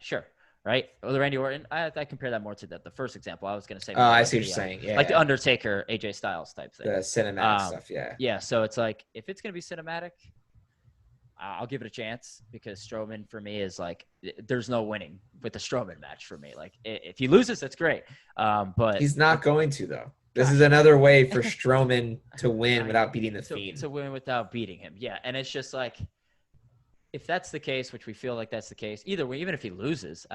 Speaker 2: Sure. Right? Or the Randy Orton. I compare that more to the first example. I was going to say.
Speaker 1: I see what you're saying. Yeah.
Speaker 2: Like the Undertaker, AJ Styles type thing.
Speaker 1: The cinematic stuff, yeah.
Speaker 2: Yeah, so it's like, if it's going to be cinematic, I'll give it a chance because Strowman for me is like, there's no winning with the Strowman match for me. Like if he loses, that's great. But
Speaker 1: he's not going to though. This is another way for Strowman to win without beating the Fiend.
Speaker 2: To win without beating him. Yeah. And it's just like, if that's the case, which we feel like that's the case, either way, even if he loses,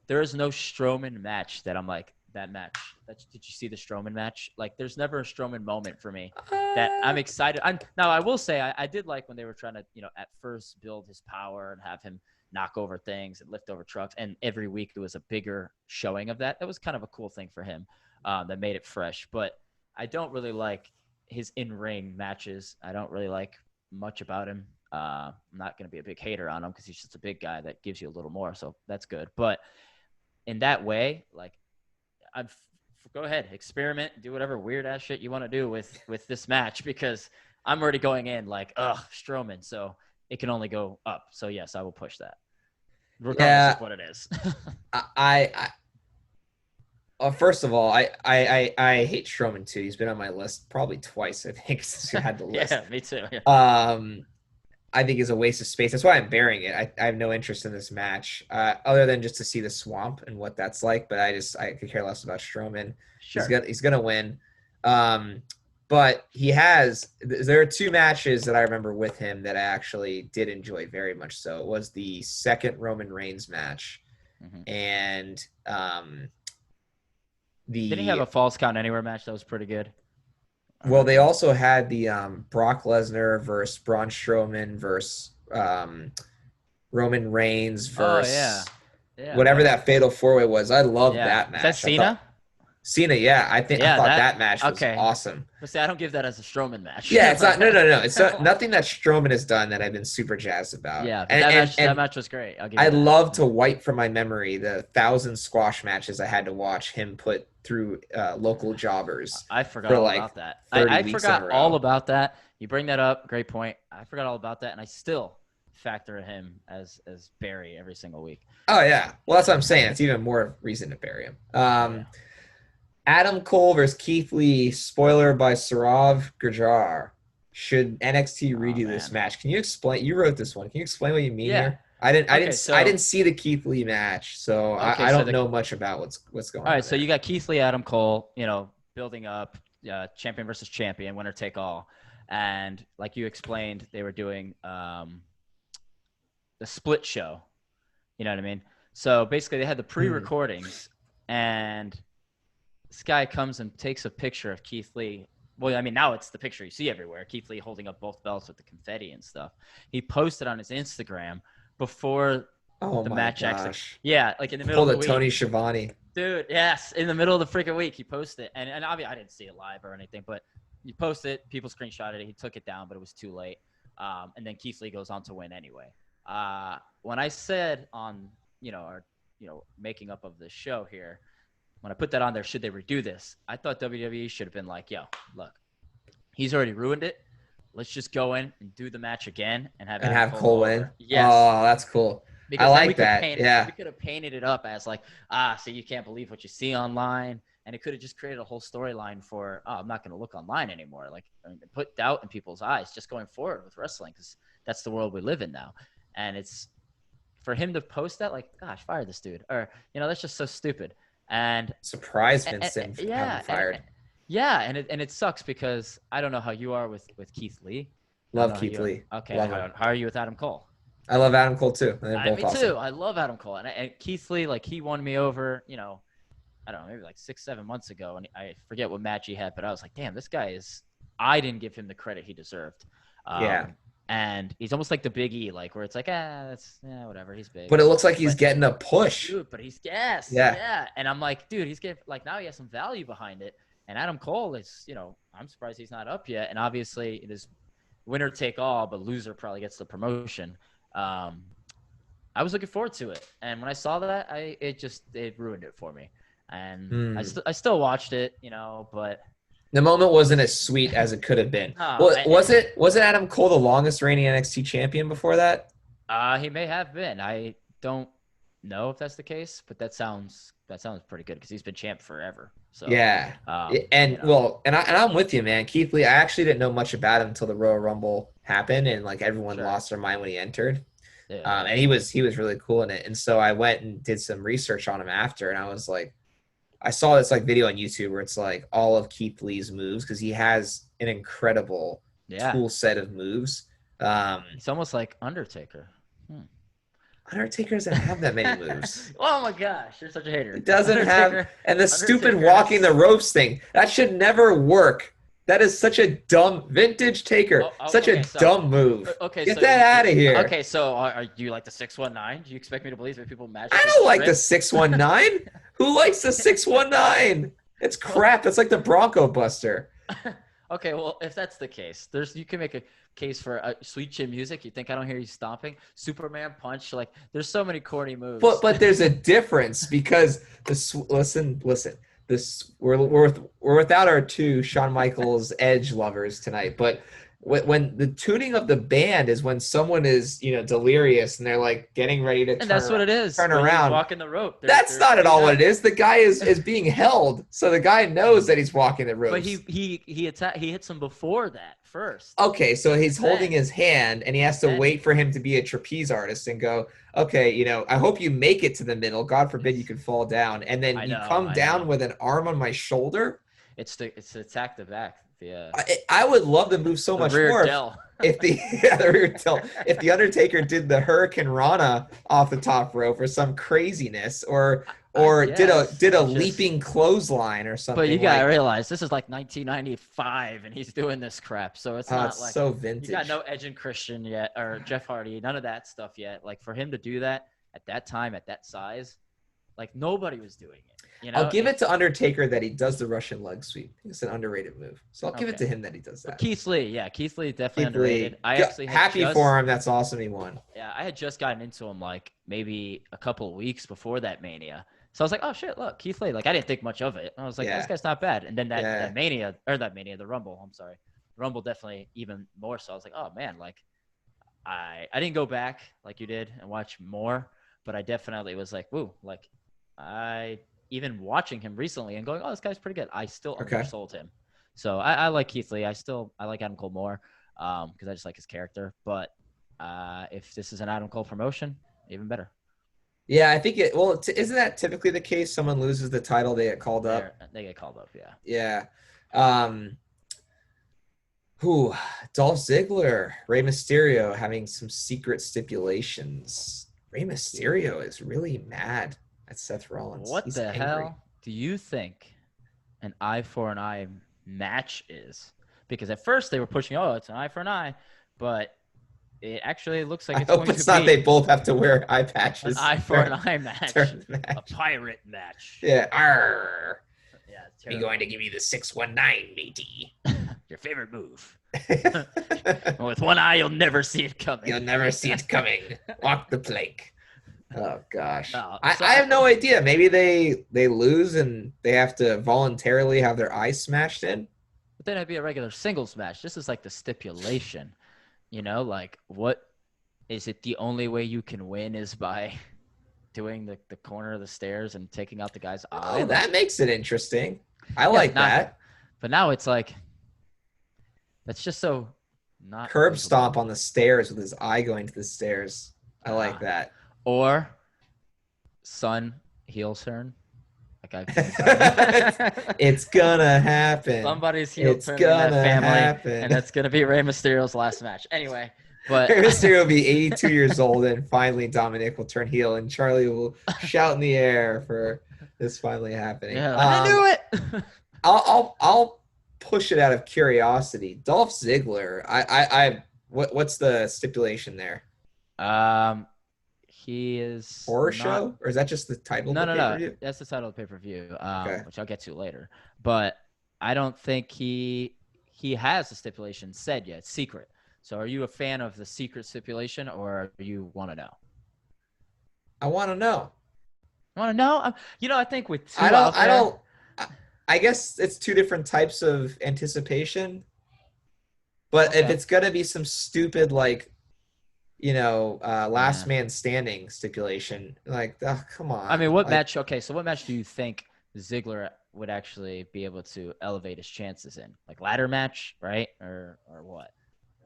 Speaker 2: there is no Strowman match that I'm like, that match. Did you see the Strowman match? Like, there's never a Strowman moment for me that I'm excited. Now, I will say I did like when they were trying to, at first build his power and have him knock over things and lift over trucks. And every week there was a bigger showing of that. That was kind of a cool thing for him that made it fresh. But I don't really like his in-ring matches. I don't really like much about him. I'm not going to be a big hater on him because he's just a big guy that gives you a little more. So that's good. But in that way, like, go ahead, experiment, do whatever weird ass shit you want to do with this match because I'm already going in like, Strowman. So it can only go up. So yes, I will push that, regardless of what it is.
Speaker 1: First of all, I hate Strowman too. He's been on my list probably twice, I think, since we had the list.
Speaker 2: Yeah, me too. Yeah.
Speaker 1: I think is a waste of space. That's why I'm burying it. I have no interest in this match, other than just to see the swamp and what that's like. But I could care less about Strowman.
Speaker 2: Sure.
Speaker 1: He's gonna win. But there are 2 matches that I remember with him that I actually did enjoy very much. So it was the second Roman Reigns match, and
Speaker 2: didn't he have a Falls Count Anywhere match that was pretty good?
Speaker 1: Well, they also had the Brock Lesnar versus Braun Strowman versus Roman Reigns versus whatever that Fatal 4-Way was. I love that match.
Speaker 2: Is that Cena?
Speaker 1: Cena, yeah. I thought that match was awesome.
Speaker 2: But see, I don't give that as a Strowman match.
Speaker 1: Yeah, it's not. No. It's nothing that Strowman has done that I've been super jazzed about.
Speaker 2: Yeah, but that match was great.
Speaker 1: I love to wipe from my memory the 1,000 squash matches I had to watch him put through local jobbers.
Speaker 2: I forgot all about that. I forgot all about that. You bring that up, great point. I forgot all about that, and I still factor him as Barry every single week.
Speaker 1: Oh yeah, well that's what I'm saying. It's even more reason to bury him. Adam Cole versus Keith Lee, spoiler by Saurav Gurjar. Should NXT redo this match? Can you explain? You wrote this one. Can you explain what you mean here?
Speaker 2: Okay,
Speaker 1: I
Speaker 2: so
Speaker 1: didn't see the Keith Lee match, so
Speaker 2: okay,
Speaker 1: I
Speaker 2: so
Speaker 1: don't
Speaker 2: the
Speaker 1: know much about what's going
Speaker 2: all right,
Speaker 1: on
Speaker 2: so you
Speaker 1: there.
Speaker 2: got Keith Lee, Adam Cole, building up champion versus champion, winner take all, and like you explained, they were doing the split show. You know what I mean? So basically, they had the
Speaker 1: Hmm.
Speaker 2: pre-recordings, and this guy comes and takes a picture of Keith Lee. Well, I mean, now it's the picture you see everywhere. Keith Lee holding up both belts with the confetti and stuff. He posted on his Instagram before
Speaker 1: Oh
Speaker 2: the
Speaker 1: my
Speaker 2: match actually.
Speaker 1: gosh.
Speaker 2: Yeah, like in the middle
Speaker 1: Pull
Speaker 2: of
Speaker 1: the
Speaker 2: the week.
Speaker 1: Tony Schiavone.
Speaker 2: Dude, yes, in the middle of the freaking week, he posted it, and obviously I didn't see it live or anything, but you post it, people screenshotted it, he took it down, but it was too late, and then Keith Lee goes on to win anyway. When I said on our making up of the show here, when I put that on there, should they redo this? I thought WWE should have been like, yo, look, he's already ruined it. Let's just go in and do the match again and have
Speaker 1: And
Speaker 2: Adam
Speaker 1: have
Speaker 2: Cole go
Speaker 1: Cole win.
Speaker 2: over. Yes,
Speaker 1: Oh, that's cool. I
Speaker 2: because then
Speaker 1: like that.
Speaker 2: we
Speaker 1: Yeah.
Speaker 2: could have painted it up as like, so you can't believe what you see online, and it could have just created a whole storyline for, I'm not going to look online anymore, like, I mean, put doubt in people's eyes just going forward with wrestling, because that's the world we live in now. And it's for him to post that, like, gosh, fire this dude, or that's just so stupid. And,
Speaker 1: Surprise
Speaker 2: and, and
Speaker 1: Vincent having
Speaker 2: yeah,
Speaker 1: fired.
Speaker 2: yeah, and it sucks because I don't know how you are with Keith Lee. I don't
Speaker 1: Love
Speaker 2: know how
Speaker 1: Keith
Speaker 2: you are.
Speaker 1: Lee.
Speaker 2: Okay,
Speaker 1: Love him.
Speaker 2: how are you with Adam Cole?
Speaker 1: I love Adam Cole too. They're both
Speaker 2: Me too.
Speaker 1: awesome.
Speaker 2: I love Adam Cole, and Keith Lee, like, he won me over. I don't know, maybe like 6-7 months ago, and I forget what match he had, but I was like, damn, this guy is. I didn't give him the credit he deserved.
Speaker 1: Yeah.
Speaker 2: And he's almost like the Big E, like, where it's like, that's whatever, he's big.
Speaker 1: But it looks like he's
Speaker 2: But
Speaker 1: getting a push.
Speaker 2: dude, but he's yes,
Speaker 1: Yeah.
Speaker 2: yeah. And I'm like, dude, he's getting, like, now he has some value behind it. And Adam Cole is, I'm surprised he's not up yet. And obviously it is winner take all, but loser probably gets the promotion. I was looking forward to it, and when I saw that, it ruined it for me. And I still watched it, but
Speaker 1: The moment wasn't as sweet as it could have been. Well, was it Adam Cole the longest reigning NXT champion before that?
Speaker 2: He may have been. I don't know if that's the case, but that sounds pretty good because he's been champ forever. So
Speaker 1: Yeah. And I'm with you, man. Keith Lee, I actually didn't know much about him until the Royal Rumble happened, and like everyone lost their mind when he entered.
Speaker 2: Yeah.
Speaker 1: And he was really cool in it. And so I went and did some research on him after, and I was like, I saw this like video on YouTube where it's like all of Keith Lee's moves, because he has an incredible tool set of moves.
Speaker 2: It's almost like Undertaker.
Speaker 1: Undertaker doesn't have that many moves.
Speaker 2: Oh my gosh, you're such a hater.
Speaker 1: He doesn't have, and the stupid walking the ropes thing, that should never work. That is such a dumb vintage Taker. Such a dumb move. Get that out of here.
Speaker 2: Okay, so are you like the 619? Do you expect me to believe that people match?
Speaker 1: I don't like the 619. Who likes the 619? It's crap. It's like the Bronco Buster.
Speaker 2: Okay, well, if that's the case, you can make a case for Sweet Chin Music. You think I don't hear you stomping? Superman Punch. Like, there's so many corny moves.
Speaker 1: But there's a difference, because listen. We're without our two Shawn Michaels Edge lovers tonight, but when the tuning of the band is when someone is delirious and they're like getting ready to
Speaker 2: what it is.
Speaker 1: Turn around,
Speaker 2: walking the rope.
Speaker 1: That's not at all what it is. The guy is being held, so the guy knows that he's walking the ropes.
Speaker 2: But he hits him before that first.
Speaker 1: Okay, so he's holding his hand, and he has to wait for him to be a trapeze artist and go, okay, I hope you make it to the middle. God forbid you could fall down, and then you come down with an arm on my shoulder.
Speaker 2: It's to attack the back.
Speaker 1: I would love the move so much more if the rear dell. If the Undertaker did the Hurricane Rana off the top rope or some craziness, or did a leaping clothesline or something.
Speaker 2: But you gotta realize this is like 1995, and he's doing this crap. So it's not like
Speaker 1: so vintage.
Speaker 2: You got no Edge and Christian yet, or Jeff Hardy, none of that stuff yet. Like, for him to do that at that time, at that size, like, nobody was doing it.
Speaker 1: I'll give it to Undertaker that he does the Russian leg sweep. It's an underrated move, so I'll give it to him that he does that.
Speaker 2: But Keith Lee definitely underrated. I actually
Speaker 1: happy for him. That's awesome. He won.
Speaker 2: Yeah, I had just gotten into him like maybe a couple of weeks before that Mania. So I was like, oh shit, look, Keith Lee. Like, I didn't think much of it. I was like, this guy's not bad. And then the Rumble. I'm sorry, Rumble definitely even more so. I was like, oh man, like I didn't go back like you did and watch more, but I definitely was like, woo, like even watching him recently and going, oh, this guy's pretty good. I still undersold him. So I like Keith Lee. I like Adam Cole more because I just like his character. But if this is an Adam Cole promotion, even better.
Speaker 1: Yeah, I think it. Well, isn't that typically the case? Someone loses the title, they get called up.
Speaker 2: They get called up, yeah.
Speaker 1: Yeah. Um, who? Dolph Ziggler, Rey Mysterio having some secret stipulations. Rey Mysterio is really mad at Seth Rollins.
Speaker 2: What
Speaker 1: He's
Speaker 2: the
Speaker 1: angry.
Speaker 2: hell do you think an eye for an eye match is? Because at first they were pushing, oh, it's an eye for an eye, but it actually looks like
Speaker 1: I
Speaker 2: it's
Speaker 1: hope
Speaker 2: going to
Speaker 1: it's not they
Speaker 2: be
Speaker 1: both have to wear eye
Speaker 2: an
Speaker 1: patches
Speaker 2: eye for an eye match,
Speaker 1: during the
Speaker 2: a
Speaker 1: match.
Speaker 2: pirate match.
Speaker 1: Yeah. Arr.
Speaker 2: Yeah,
Speaker 1: We're going to give you the 619, matey.
Speaker 2: Your favorite move. With one eye, you'll never see it coming.
Speaker 1: You'll never see it coming. Walk the plank. Oh gosh,
Speaker 2: No,
Speaker 1: I have no idea. Maybe they lose and they have to voluntarily have their eyes smashed in.
Speaker 2: But then it'd be a regular singles match. This is like the stipulation. Like what is it? The only way you can win is by doing the corner of the stairs and taking out the guy's eye.
Speaker 1: Oh, that makes it interesting. I like that.
Speaker 2: But now it's like that's just so not
Speaker 1: curb
Speaker 2: believable.
Speaker 1: stomp on the stairs with his eye going to the stairs. I like that.
Speaker 2: Or Son heel turn. Like
Speaker 1: it's gonna happen.
Speaker 2: Somebody's heel
Speaker 1: it's
Speaker 2: turn
Speaker 1: gonna
Speaker 2: in that family,
Speaker 1: happen.
Speaker 2: and that's gonna be Rey Mysterio's last match. Anyway, but
Speaker 1: Rey Mysterio will be 82 years old, and finally Dominic will turn heel, and Charlie will shout in the air for this finally happening.
Speaker 2: Yeah, I knew it.
Speaker 1: I'll push it out of curiosity. Dolph Ziggler. What's the stipulation there?
Speaker 2: He is
Speaker 1: horror show, or is that just the title?
Speaker 2: No. That's the title of the pay-per-view, which I'll get to later. But I don't think he has the stipulation said yet. It's secret. So, are you a fan of the secret stipulation, or do you want to know?
Speaker 1: I want to know.
Speaker 2: Want to know? I think with two
Speaker 1: I guess it's two different types of anticipation. But
Speaker 2: okay.
Speaker 1: If it's gonna be some stupid last man standing stipulation, come on.
Speaker 2: I mean, what match? Okay, so what match do you think Ziggler would actually be able to elevate his chances in? Like ladder match, right? Or what?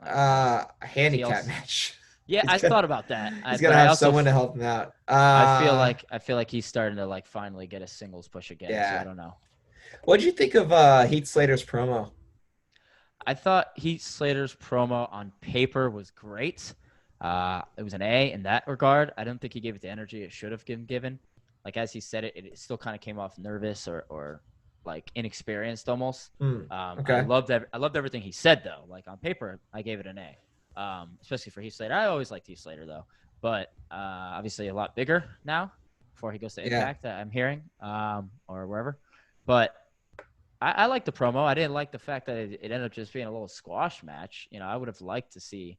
Speaker 1: A handicap match.
Speaker 2: Yeah, I thought about that.
Speaker 1: He's gonna have someone to help him out.
Speaker 2: I feel like he's starting to finally get a singles push again. Yeah. So I don't know.
Speaker 1: What did you think of Heath Slater's promo?
Speaker 2: I thought Heath Slater's promo on paper was great. It was an A in that regard. I don't think he gave it the energy it should have been given. Like as he said it still kind of came off nervous or like inexperienced almost. Okay. I loved everything he said though. Like on paper, I gave it an A. Especially for Heath Slater. I always liked Heath Slater though, but obviously a lot bigger now before he goes to Impact. I'm hearing or wherever. But I like the promo. I didn't like the fact that it ended up just being a little squash match. I would have liked to see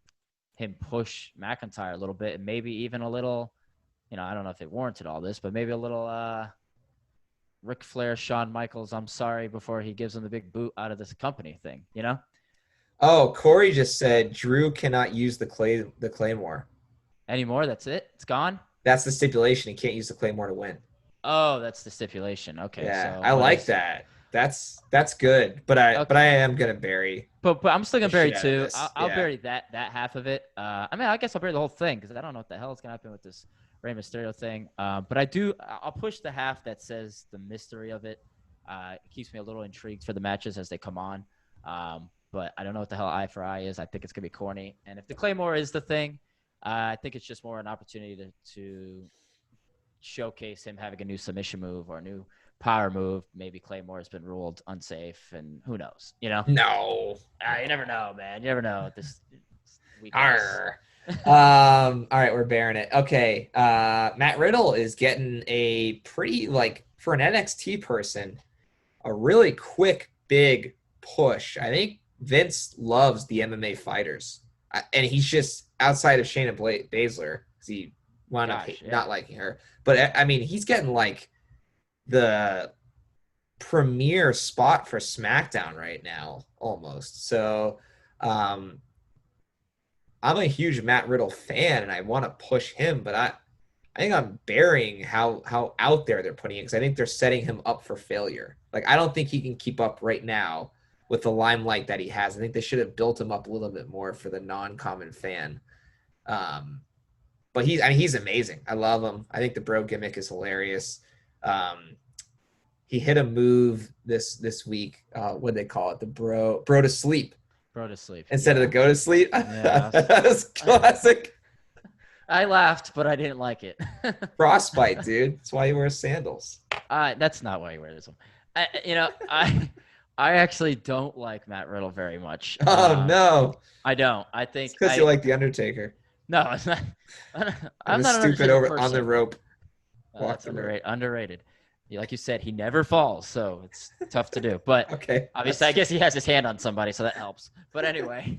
Speaker 2: him push McIntyre a little bit and maybe even a little, I don't know if it warranted all this, but maybe a little Ric Flair, Shawn Michaels, I'm sorry, before he gives him the big boot out of this company thing,
Speaker 1: Oh, Corey just said Drew cannot use the Claymore.
Speaker 2: Anymore? That's it? It's gone?
Speaker 1: That's the stipulation. He can't use the Claymore to win.
Speaker 2: Oh, that's the stipulation. Okay.
Speaker 1: Yeah,
Speaker 2: so
Speaker 1: I like that. That's good, but I am gonna bury.
Speaker 2: But I'm still gonna bury too. I'll bury that half of it. I guess I'll bury the whole thing because I don't know what the hell is gonna happen with this Rey Mysterio thing. But I'll push the half that says the mystery of it. It keeps me a little intrigued for the matches as they come on. But I don't know what the hell eye for eye is. I think it's gonna be corny. And if the Claymore is the thing, I think it's just more an opportunity to showcase him having a new submission move or a new power move. Maybe Claymore has been ruled unsafe, and who knows?
Speaker 1: No.
Speaker 2: You never know, man. You never know. This week.
Speaker 1: All right, we're bearing it. Okay. Matt Riddle is getting a pretty for an NXT person, a really quick, big push. I think Vince loves the MMA fighters, and he's just outside of Shayna Baszler because he wound up not liking her. But I mean, he's getting the premier spot for SmackDown right now, almost. So, I'm a huge Matt Riddle fan, and I want to push him, but I think I'm burying how out there they're putting it because I think they're setting him up for failure. I don't think he can keep up right now with the limelight that he has. I think they should have built him up a little bit more for the non-common fan. but he's amazing. I love him. I think the bro gimmick is hilarious. Um, he hit a move this week. What do they call it? The bro to sleep
Speaker 2: Bro to sleep.
Speaker 1: instead of the go to sleep.
Speaker 2: Yeah.
Speaker 1: That's classic.
Speaker 2: I laughed, but I didn't like it.
Speaker 1: Frostbite, dude. That's why he wears sandals.
Speaker 2: That's not why he wears them. I actually don't like Matt Riddle very much.
Speaker 1: Oh no.
Speaker 2: I don't. I
Speaker 1: It's
Speaker 2: think
Speaker 1: because you like the Undertaker.
Speaker 2: no, it's not.
Speaker 1: And
Speaker 2: I'm
Speaker 1: the
Speaker 2: not an
Speaker 1: stupid
Speaker 2: Undertaker
Speaker 1: over on the
Speaker 2: person.
Speaker 1: rope.
Speaker 2: That's underrated. Like you said, he never falls, so it's tough to do. But
Speaker 1: Okay.
Speaker 2: obviously, I guess he has his hand on somebody, so that helps. But anyway,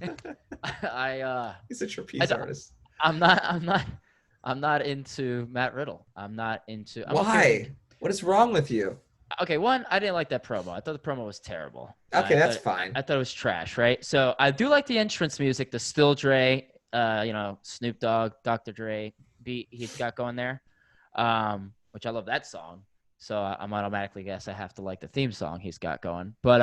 Speaker 1: He's a trapeze artist.
Speaker 2: I'm not into Matt Riddle. I'm not into.
Speaker 1: Why? What is wrong with you?
Speaker 2: Okay, one, I didn't like that promo. I thought the promo was terrible.
Speaker 1: Okay, that's fine.
Speaker 2: I thought it was trash, right? So I do like the entrance music, the Still Dre, Snoop Dogg, Dr. Dre beat he's got going there, which I love that song. So I'm automatically guess I have to like the theme song he's got going. But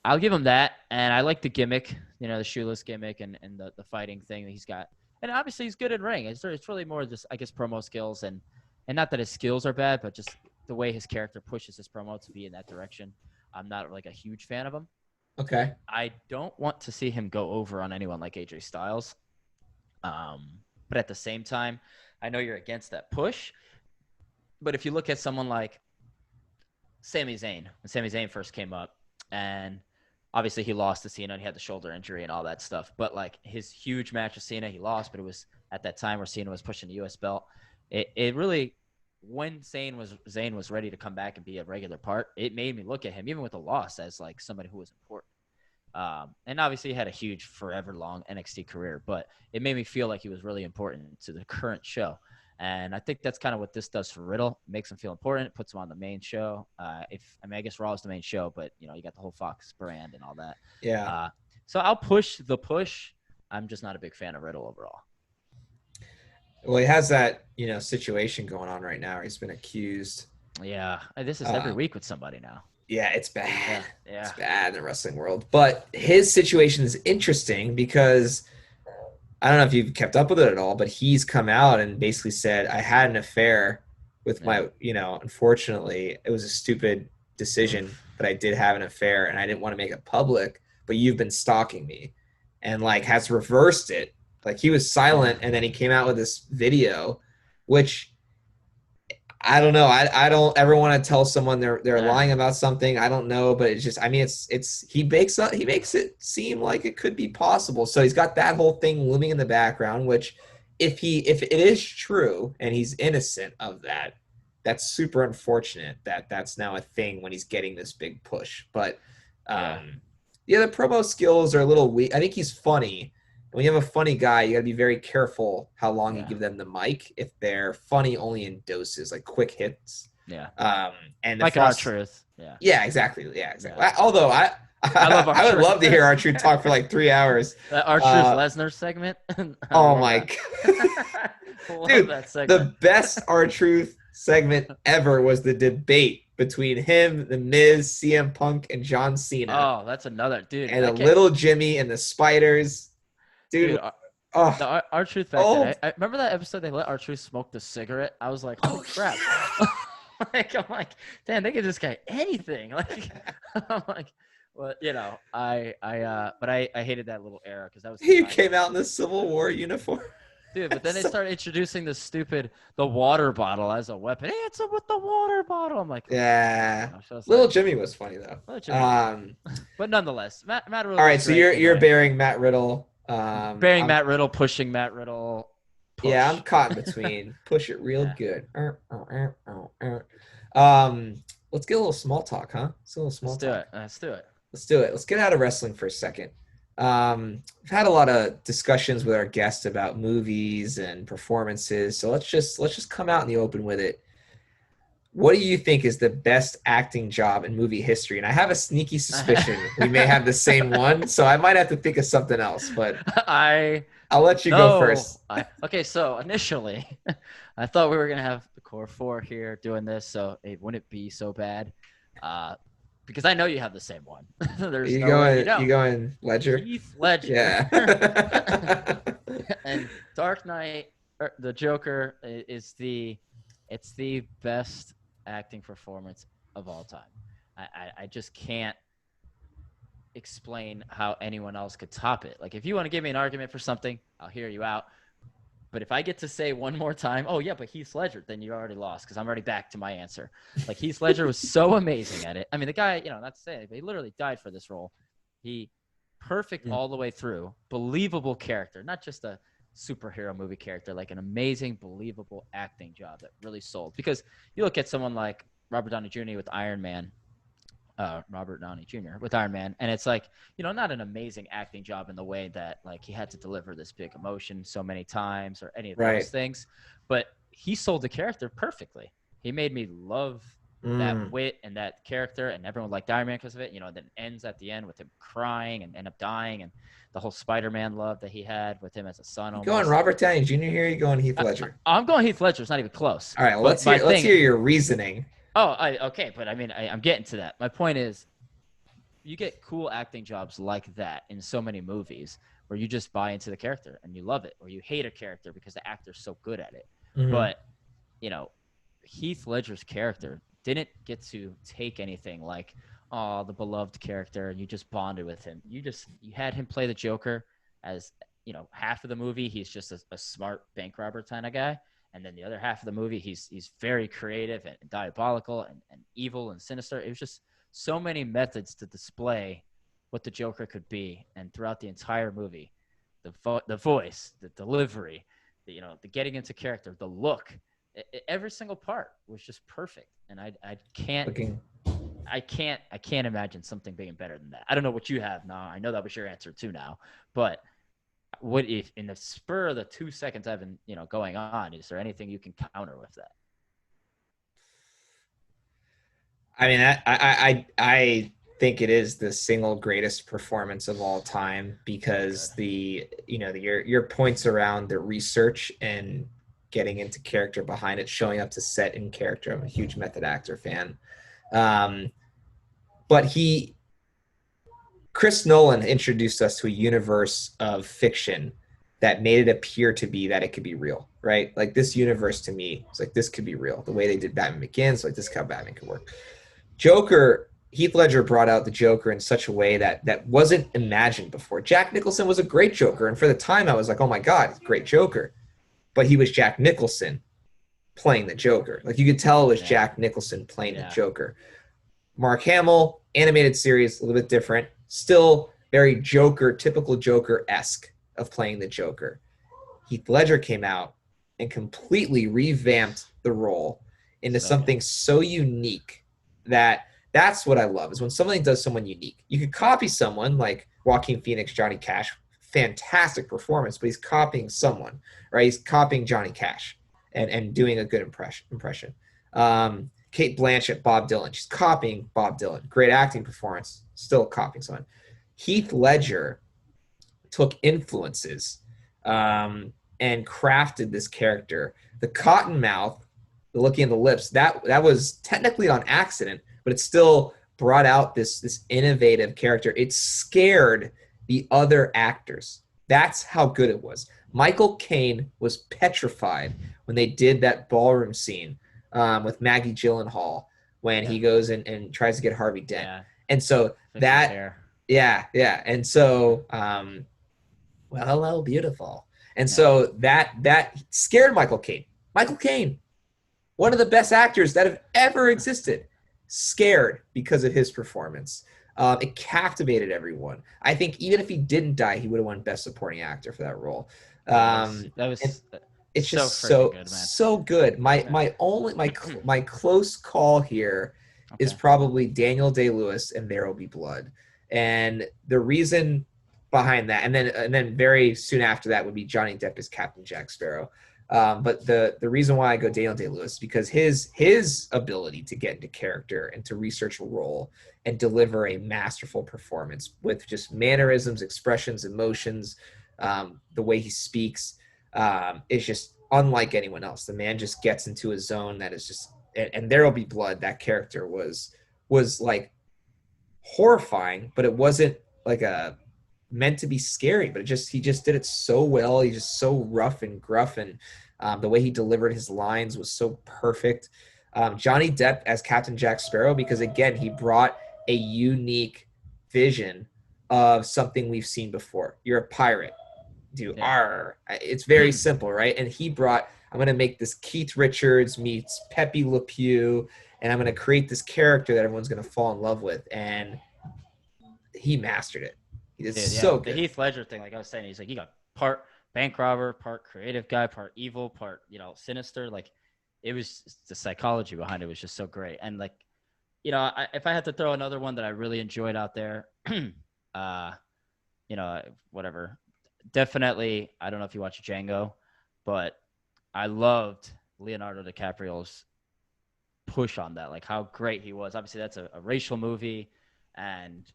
Speaker 2: I'll give him that, and I like the gimmick, the shoeless gimmick and the fighting thing that he's got. And obviously he's good in ring. It's really more just, I guess, promo skills and not that his skills are bad, but just the way his character pushes his promo to be in that direction. I'm not like a huge fan of him.
Speaker 1: Okay.
Speaker 2: I don't want to see him go over on anyone like AJ Styles. But at the same time, I know you're against that push. But if you look at someone like Sami Zayn, when Sami Zayn first came up, and obviously he lost to Cena and he had the shoulder injury and all that stuff. But like his huge match with Cena, he lost, but it was at that time where Cena was pushing the US belt. It really, when Zayn was ready to come back and be a regular part, it made me look at him, even with the loss, as like somebody who was important. And obviously he had a huge forever long NXT career, but it made me feel like he was really important to the current show. And I think that's kind of what this does for Riddle. It makes him feel important. It puts him on the main show. I guess Raw is the main show, but you got the whole Fox brand and all that.
Speaker 1: Yeah.
Speaker 2: So I'll push the push. I'm just not a big fan of Riddle overall.
Speaker 1: Well, he has that, situation going on right now. He's been accused.
Speaker 2: Yeah. This is every week with somebody now.
Speaker 1: Yeah, it's bad.
Speaker 2: Yeah.
Speaker 1: It's bad in the wrestling world. But his situation is interesting because I don't know if you've kept up with it at all, but he's come out and basically said, I had an affair with my, unfortunately, it was a stupid decision, but I did have an affair and I didn't want to make it public, but you've been stalking me, and like has reversed it. Like he was silent and then he came out with this video, which I don't know. I don't ever want to tell someone they're lying about something. I don't know, but it's just, he makes it seem like it could be possible. So he's got that whole thing looming in the background, which if it is true and he's innocent of that, that's super unfortunate that that's now a thing when he's getting this big push. But the promo skills are a little weak. I think he's funny. When you have a funny guy, you got to be very careful how long you give them the mic if they're funny only in doses, like quick hits.
Speaker 2: Yeah.
Speaker 1: And
Speaker 2: like R-Truth. Yeah.
Speaker 1: Yeah, exactly. Yeah, exactly. Yeah. Although I would love to hear R-Truth talk for like 3 hours.
Speaker 2: That R-Truth Lesnar segment.
Speaker 1: Oh my god. Dude, that segment. The best R-Truth segment ever was the debate between him, The Miz, CM Punk, and John Cena.
Speaker 2: Oh, that's another dude.
Speaker 1: And little Jimmy and the Spiders. Dude,
Speaker 2: the R-Truth back then. I remember that episode they let R-Truth smoke the cigarette. I was like, holy crap. I'm like, damn, they give this guy anything. Like, I'm like, well, but I hated that little era because that was.
Speaker 1: He came out in the Civil War uniform.
Speaker 2: Dude, but then they started introducing the water bottle as a weapon. Hey, it's with the water bottle. I'm like,
Speaker 1: yeah. Little Jimmy was funny though.
Speaker 2: But nonetheless, Matt Riddle.
Speaker 1: All right, so you're bearing Matt Riddle.
Speaker 2: Matt Riddle, pushing Matt Riddle.
Speaker 1: Push. Yeah, I'm caught in between. Push it real good. Let's get a little small talk, huh? Let's
Speaker 2: do it. Let's
Speaker 1: do it. Let's get out of wrestling for a second. We've had a lot of discussions with our guests about movies and performances, so let's just come out in the open with it. What do you think is the best acting job in movie history? And I have a sneaky suspicion we may have the same one, so I might have to think of something else. But I'll let you go first.
Speaker 2: Okay, so initially, I thought we were gonna have the core four here doing this, so it wouldn't be so bad. Because I know you have the same one. There's
Speaker 1: you going Ledger?
Speaker 2: Heath Ledger.
Speaker 1: Yeah.
Speaker 2: And Dark Knight, the Joker it's the best acting performance of all time. I just can't explain how anyone else could top it. Like if you want to give me an argument for something, I'll hear you out. But if I get to say one more time, oh yeah, but Heath Ledger, then you already lost because I'm already back to my answer. Like Heath Ledger was so amazing at it. I mean, the guy, not to say it, but he literally died for this role. He perfect all the way through, believable character, not just a superhero movie character, like an amazing, believable acting job that really sold. Because you look at someone like Robert Downey Jr. with Iron Man, Robert Downey Jr. with Iron Man, and it's like not an amazing acting job in the way that like he had to deliver this big emotion so many times or any of those
Speaker 1: Right.
Speaker 2: things, but he sold the character perfectly. He made me love that wit and that character, and everyone liked Iron Man because of it. Then ends at the end with him crying and end up dying, and the whole Spider-Man love that he had with him as a son.
Speaker 1: You going
Speaker 2: Almost.
Speaker 1: Robert Downey Jr. here? You going Heath Ledger?
Speaker 2: I'm going Heath Ledger. It's not even close.
Speaker 1: All right. Well,
Speaker 2: But
Speaker 1: let's hear your reasoning.
Speaker 2: Oh, okay, but I mean, I'm getting to that. My point is, you get cool acting jobs like that in so many movies where you just buy into the character and you love it, or you hate a character because the actor's so good at it.
Speaker 1: Mm-hmm.
Speaker 2: But Heath Ledger's character didn't get to take anything like, oh, the beloved character, and you just bonded with him. You had him play the Joker as half of the movie he's just a smart bank robber kind of guy. And then the other half of the movie, he's very creative and diabolical and evil and sinister. It was just so many methods to display what the Joker could be. And throughout the entire movie, the voice, the delivery, the getting into character, the look, every single part was just perfect. And I can't imagine something being better than that. I don't know what you have now. I know that was your answer too now, but what if in the spur of the 2 seconds I've been going on, is there anything you can counter with that?
Speaker 1: I mean, I think it is the single greatest performance of all time because your points around the research and getting into character behind it, showing up to set in character. I'm a huge method actor fan. But Chris Nolan introduced us to a universe of fiction that made it appear to be that it could be real, right? Like this universe to me, it's like this could be real. The way they did Batman Begins, like this is how Batman could work. Joker, Heath Ledger brought out the Joker in such a way that wasn't imagined before. Jack Nicholson was a great Joker, and for the time I was like, oh my God, great Joker. But he was Jack Nicholson playing the Joker. Like you could tell it was Jack Nicholson playing the Joker. Mark Hamill, animated series, a little bit different. Still very Joker, typical Joker-esque of playing the Joker. Heath Ledger came out and completely revamped the role into something so unique that's what I love, is when something does someone unique. You could copy someone like Joaquin Phoenix, Johnny Cash, fantastic performance, but he's copying someone, right? He's copying Johnny Cash and doing a good impression. Kate Blanchett, Bob Dylan. She's copying Bob Dylan. Great acting performance, still copying someone. Heath Ledger took influences and crafted this character. The cotton mouth, the looking at the lips, that was technically on accident, but it still brought out this innovative character. It scared the other actors. That's how good it was. Michael Caine was petrified when they did that ballroom scene with Maggie Gyllenhaal when he goes and tries to get Harvey Dent. Yeah. And so And so, well, hello, beautiful. And so that scared Michael Caine. Michael Caine, one of the best actors that have ever existed, scared because of his performance. It captivated everyone. I think even if he didn't die, he would have won Best Supporting Actor for that role. It's just so good. My close call here is probably Daniel Day-Lewis and There Will Be Blood. And the reason behind that, and then very soon after that would be Johnny Depp as Captain Jack Sparrow. But the reason why I go Daniel Day-Lewis is because his ability to get into character and to research a role and deliver a masterful performance with just mannerisms, expressions, emotions, the way he speaks is just unlike anyone else. The man just gets into a zone that is just, and There Will Be Blood, that character was like horrifying, but it wasn't like a meant to be scary, but he just did it so well. He's just so rough and gruff, and the way he delivered his lines was so perfect. Johnny Depp as Captain Jack Sparrow, because again, he brought a unique vision of something we've seen before. You're a pirate. Do R. It's very simple, right? And he brought, I'm going to make this Keith Richards meets Pepe Le Pew, and I'm going to create this character that everyone's going to fall in love with. And he mastered it. He did so good.
Speaker 2: The Heath Ledger thing, like I was saying, he's like, he got part bank robber, part creative guy, part evil, part, sinister. Like, it was the psychology behind it was just so great. And like, if I had to throw another one that I really enjoyed out there, whatever. Definitely, I don't know if you watch Django, but I loved Leonardo DiCaprio's push on that, like how great he was. Obviously, that's a racial movie, and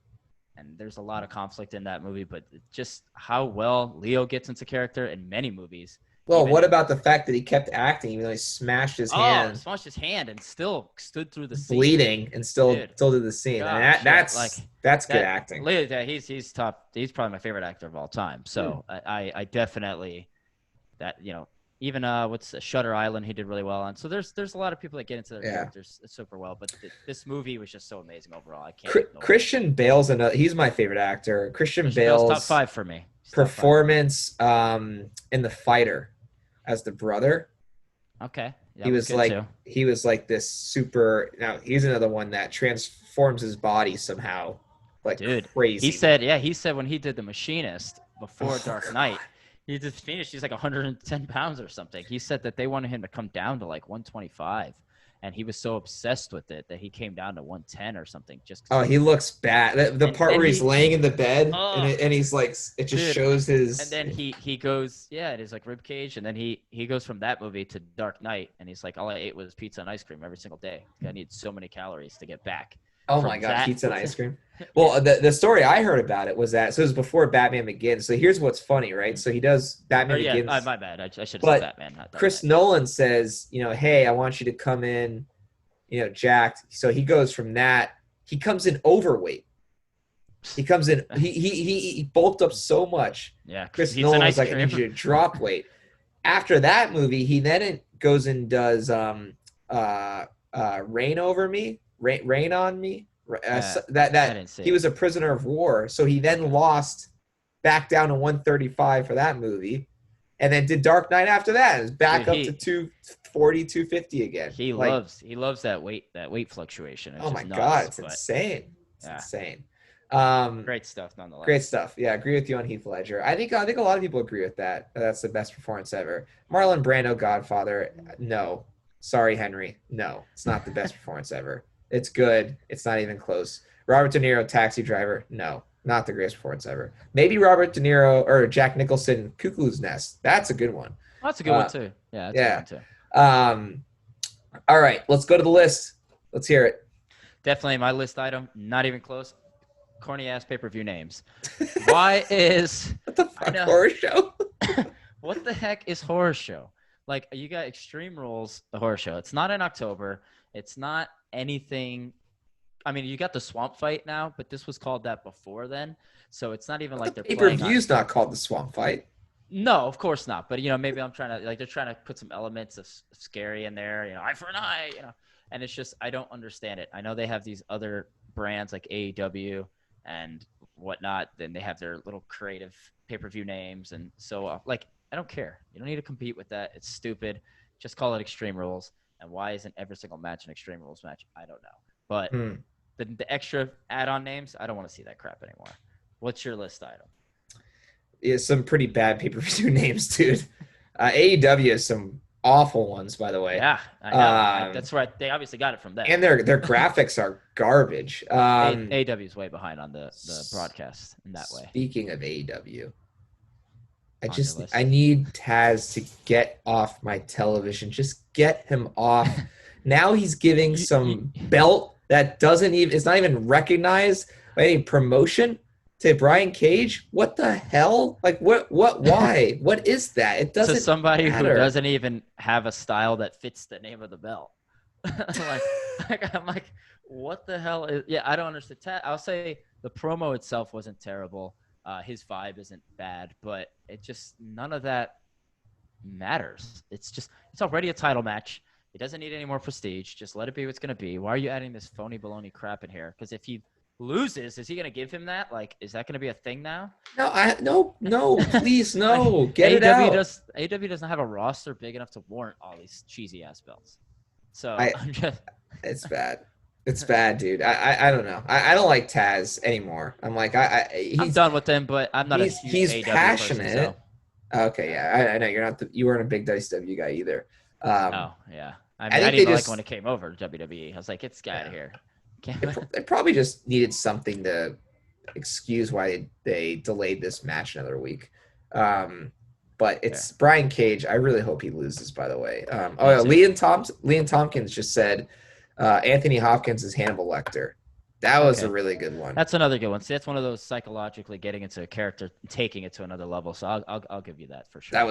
Speaker 2: there's a lot of conflict in that movie, but just how well Leo gets into character in many movies.
Speaker 1: Well, what about the fact that he kept acting even though he smashed his hand?
Speaker 2: Smashed his hand and still stood through the scene.
Speaker 1: Bleeding and still did the scene. And that's good acting.
Speaker 2: He's top. He's probably my favorite actor of all time. So I definitely even what's Shutter Island he did really well on. So there's a lot of people that get into their characters super well, but this movie was just so amazing overall. I can't.
Speaker 1: Christian Bale's he's my favorite actor. Christian Bale's
Speaker 2: top 5 for me.
Speaker 1: Performance in The Fighter as the brother.
Speaker 2: Okay.
Speaker 1: He was like this super. Now he's another one that transforms his body somehow, like crazy.
Speaker 2: He said when he did The Machinist before Dark Knight, he just finished. He's like 110 pounds or something. He said that they wanted him to come down to like 125, and he was so obsessed with it that he came down to 110 or something. He
Speaker 1: looks bad. The part where he's laying in the bed and he's like, it just shows his.
Speaker 2: And then he goes, it is like rib cage, and then he goes from that movie to Dark Knight, and he's like, all I ate was pizza and ice cream every single day. I need so many calories to get back.
Speaker 1: Oh my God, pizza and ice cream. Well, the story I heard about it was that, so it was before Batman Begins. So here's what's funny, right? So he does Batman Begins.
Speaker 2: My bad. I should have said Batman. Not
Speaker 1: Chris Nolan says, hey, I want you to come in, jacked. So he goes from that. He comes in overweight. He comes in. He bulked up so much.
Speaker 2: Yeah.
Speaker 1: Chris Nolan was like, I need you to drop weight. After that movie, he then goes and does Rain Over Me. Rain on Me. He was a prisoner of war, so he then lost back down to 135 for that movie, and then did Dark Knight after that. It's back up to 240, 250 again.
Speaker 2: He loves that weight fluctuation.
Speaker 1: It's God, it's insane. It's insane.
Speaker 2: Great stuff, nonetheless.
Speaker 1: Great stuff. Yeah, I agree with you on Heath Ledger. I think a lot of people agree with that. That's the best performance ever. Marlon Brando, Godfather. No, sorry, Henry. No, it's not the best performance ever. It's good. It's not even close. Robert De Niro, Taxi Driver. No, not the greatest performance ever. Maybe Robert De Niro or Jack Nicholson, Cuckoo's Nest. That's a good one.
Speaker 2: That's a good one too. Yeah, that's a good one too.
Speaker 1: All right, let's go to the list. Let's hear it.
Speaker 2: Definitely my list item. Not even close. Corny ass pay-per-view names. Why is
Speaker 1: what the fuck horror show?
Speaker 2: What the heck is horror show? Like, you got Extreme Rules, the horror show. It's not in October. It's not anything. I mean, you got the Swamp Fight now, but this was called that before then. So it's not even like they're playing.
Speaker 1: Pay-per-view's not called the Swamp Fight.
Speaker 2: No, of course not. But, maybe I'm trying to, they're trying to put some elements of scary in there, eye for an eye, And it's just, I don't understand it. I know they have these other brands like AEW and whatnot. Then they have their little creative pay-per-view names. And so, I don't care. You don't need to compete with that. It's stupid. Just call it Extreme Rules. And why isn't every single match an Extreme Rules match? I don't know. But the extra add-on names, I don't want to see that crap anymore. What's your list item?
Speaker 1: Yeah, some pretty bad pay-per-view names, dude. AEW has some awful ones, by the way.
Speaker 2: Yeah, I know. That's right. They obviously got it from them.
Speaker 1: And their graphics are garbage.
Speaker 2: AEW is way behind on the broadcast in that way.
Speaker 1: Speaking of AEW, I need Taz to get off my television. Just get him off. Now he's giving some belt that is not even recognized by any promotion to Brian Cage. What the hell? Like why? What is that? It doesn't.
Speaker 2: To somebody
Speaker 1: matter.
Speaker 2: Who doesn't even have a style that fits the name of the belt. I'm like, what the hell is? Yeah, I don't understand. I'll say the promo itself wasn't terrible. His vibe isn't bad, but it just none of that matters. It's already a title match. It doesn't need any more prestige. Just let it be what's going to be. Why are you adding this phony baloney crap in here? Because if he loses, is he going to give him that? Like, is that going to be a thing now?
Speaker 1: No, please, no.
Speaker 2: Like,
Speaker 1: Get it out.
Speaker 2: AEW doesn't have a roster big enough to warrant all these cheesy ass belts. So
Speaker 1: It's bad. It's bad, dude. I don't know. I don't like Taz anymore. I'm like,
Speaker 2: I'm done with him, but I'm not a huge
Speaker 1: he's
Speaker 2: AEW
Speaker 1: passionate.
Speaker 2: person, so.
Speaker 1: Okay, yeah, I know you're not. You weren't a big WCW guy either.
Speaker 2: Oh yeah, I didn't even like when it came over to WWE. I was like, get this guy out of here.
Speaker 1: They probably just needed something to excuse why they delayed this match another week. But it's Brian Cage. I really hope he loses, by the way. Leon Tompkins just said Anthony Hopkins is Hannibal Lecter. That was a really good one.
Speaker 2: That's another good one. See, that's one of those psychologically getting into a character, taking it to another level. So I'll give you that for sure.
Speaker 1: That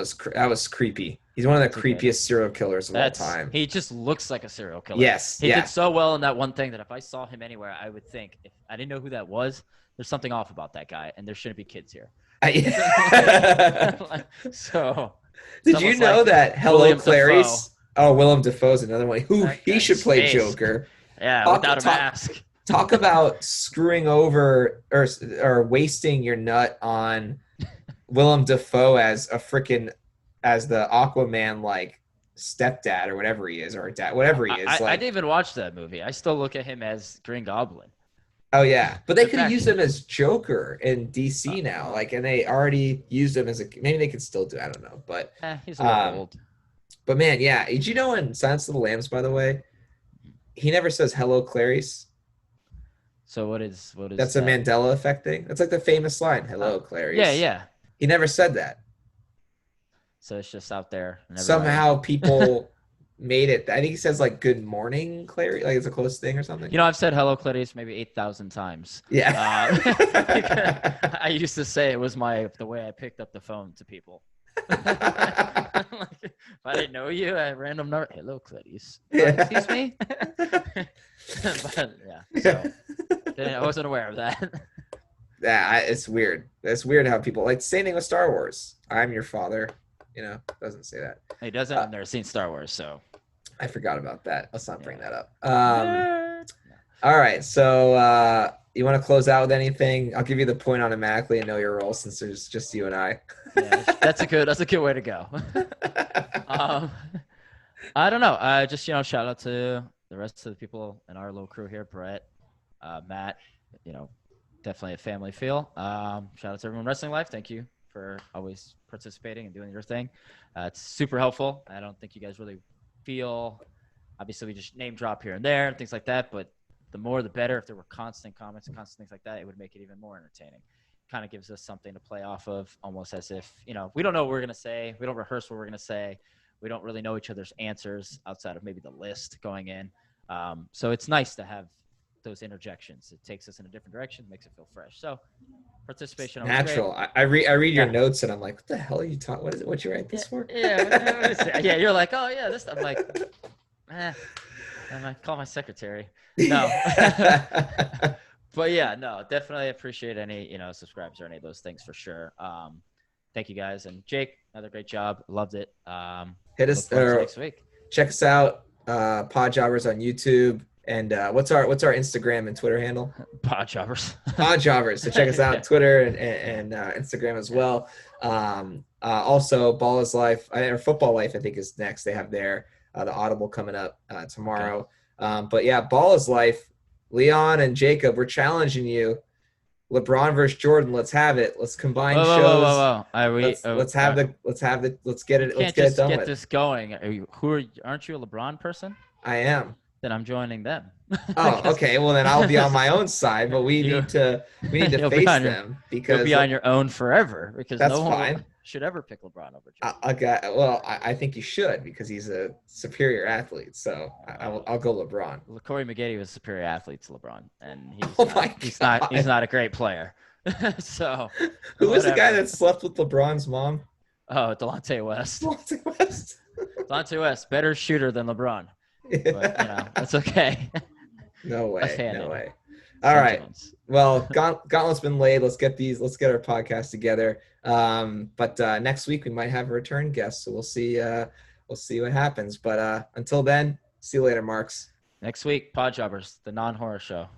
Speaker 1: was creepy. He's one of the creepiest serial killers of all time.
Speaker 2: He just looks like a serial killer.
Speaker 1: Yes,
Speaker 2: he did so well in that one thing that if I saw him anywhere, I would think if I didn't know who that was, there's something off about that guy, and there shouldn't be kids here. So,
Speaker 1: did you know that Hello Clarice? Oh, Willem Dafoe's another one. He should play Joker.
Speaker 2: Yeah, without a mask.
Speaker 1: Talk about screwing over or wasting your nut on Willem Dafoe as the Aquaman like stepdad or whatever he is, or dad, whatever he is.
Speaker 2: I didn't even watch that movie. I still look at him as Green Goblin.
Speaker 1: Oh yeah, but they could have used him as Joker in DC now, and they already used him as maybe they could still do. I don't know, but
Speaker 2: he's a little old.
Speaker 1: But man, yeah. Did you know in Silence of the Lambs, by the way, he never says "Hello, Clarice"? So what is that's that? A Mandela effect thing. That's like the famous line, "Hello, Clarice."
Speaker 2: Yeah.
Speaker 1: He never said that.
Speaker 2: So it's just out there.
Speaker 1: Somehow people made it. I think he says like "Good morning, Clarice," like it's a close thing or something.
Speaker 2: I've said "Hello, Clarice" maybe 8,000 times.
Speaker 1: Yeah.
Speaker 2: I used to say it was the way I picked up the phone to people. If I didn't know you, a random number. "Hello, Clarice." Excuse me. But so I wasn't aware of that.
Speaker 1: Yeah, it's weird. It's weird how people like same thing with Star Wars. "I'm your father." Doesn't say that.
Speaker 2: He doesn't. I've never seen Star Wars, so
Speaker 1: I forgot about that. Let's not bring that up. All right, so you want to close out with anything? I'll give you the point automatically and know your role since there's just you and I.
Speaker 2: Yeah, that's a good way to go. I don't know. Just shout out to the rest of the people in our little crew here, Brett, Matt. Definitely a family feel. Shout out to everyone in Wrestling Life. Thank you for always participating and doing your thing. It's super helpful. I don't think you guys really feel. Obviously, we just name drop here and there and things like that, but the more the better. If there were constant comments and constant things like that, it would make it even more entertaining. Kind of gives us something to play off of, almost as if, we don't know what we're going to say. We don't rehearse what we're going to say. We don't really know each other's answers outside of maybe the list going in. So it's nice to have those interjections. It takes us in a different direction, makes it feel fresh. So participation.
Speaker 1: Natural. I read your notes and I'm like, what the hell are you talking? What you write this for?
Speaker 2: Yeah. You're like, oh yeah, this. I'm like, I might call my secretary. No. But yeah, no, definitely appreciate any, subscribes or any of those things for sure. Thank you guys. And Jake, another great job. Loved it.
Speaker 1: Hit us
Speaker 2: next week.
Speaker 1: Check us out. Pod Jobbers on YouTube. And what's our Instagram and Twitter handle?
Speaker 2: Pod Jobbers.
Speaker 1: Pod Jobbers. So check us out on Twitter and Instagram as well. Also, Ball is Life, or Football Life, I think is next. They have the Audible coming up tomorrow. Okay. But yeah, Ball is Life. Leon and Jacob, we're challenging you. LeBron versus Jordan. Let's have it. Let's combine shows. Let's get it. Let's get it done.
Speaker 2: Get this going. Aren't you a LeBron person?
Speaker 1: I am.
Speaker 2: Then I'm joining them.
Speaker 1: Oh, okay. Well, then I'll be on my own side, but we need to face them because
Speaker 2: you'll be on your own forever. Because
Speaker 1: that's
Speaker 2: no
Speaker 1: fine.
Speaker 2: one should ever pick LeBron over Jordan.
Speaker 1: I think you should because he's a superior athlete. So I'll go LeBron.
Speaker 2: Corey Maggette was a superior athlete to LeBron, and he's not a great player. So
Speaker 1: who was the guy that slept with LeBron's mom?
Speaker 2: Oh, Delonte West. Delonte West, better shooter than LeBron. But, that's okay.
Speaker 1: No way. All
Speaker 2: Sam
Speaker 1: right.
Speaker 2: Jones.
Speaker 1: Well, gauntlet's been laid. Let's get our podcast together. But next week we might have a return guest, so we'll see. We'll see what happens. But until then, see you later, Marks.
Speaker 2: Next week, Pod Jobbers, the non-horror show.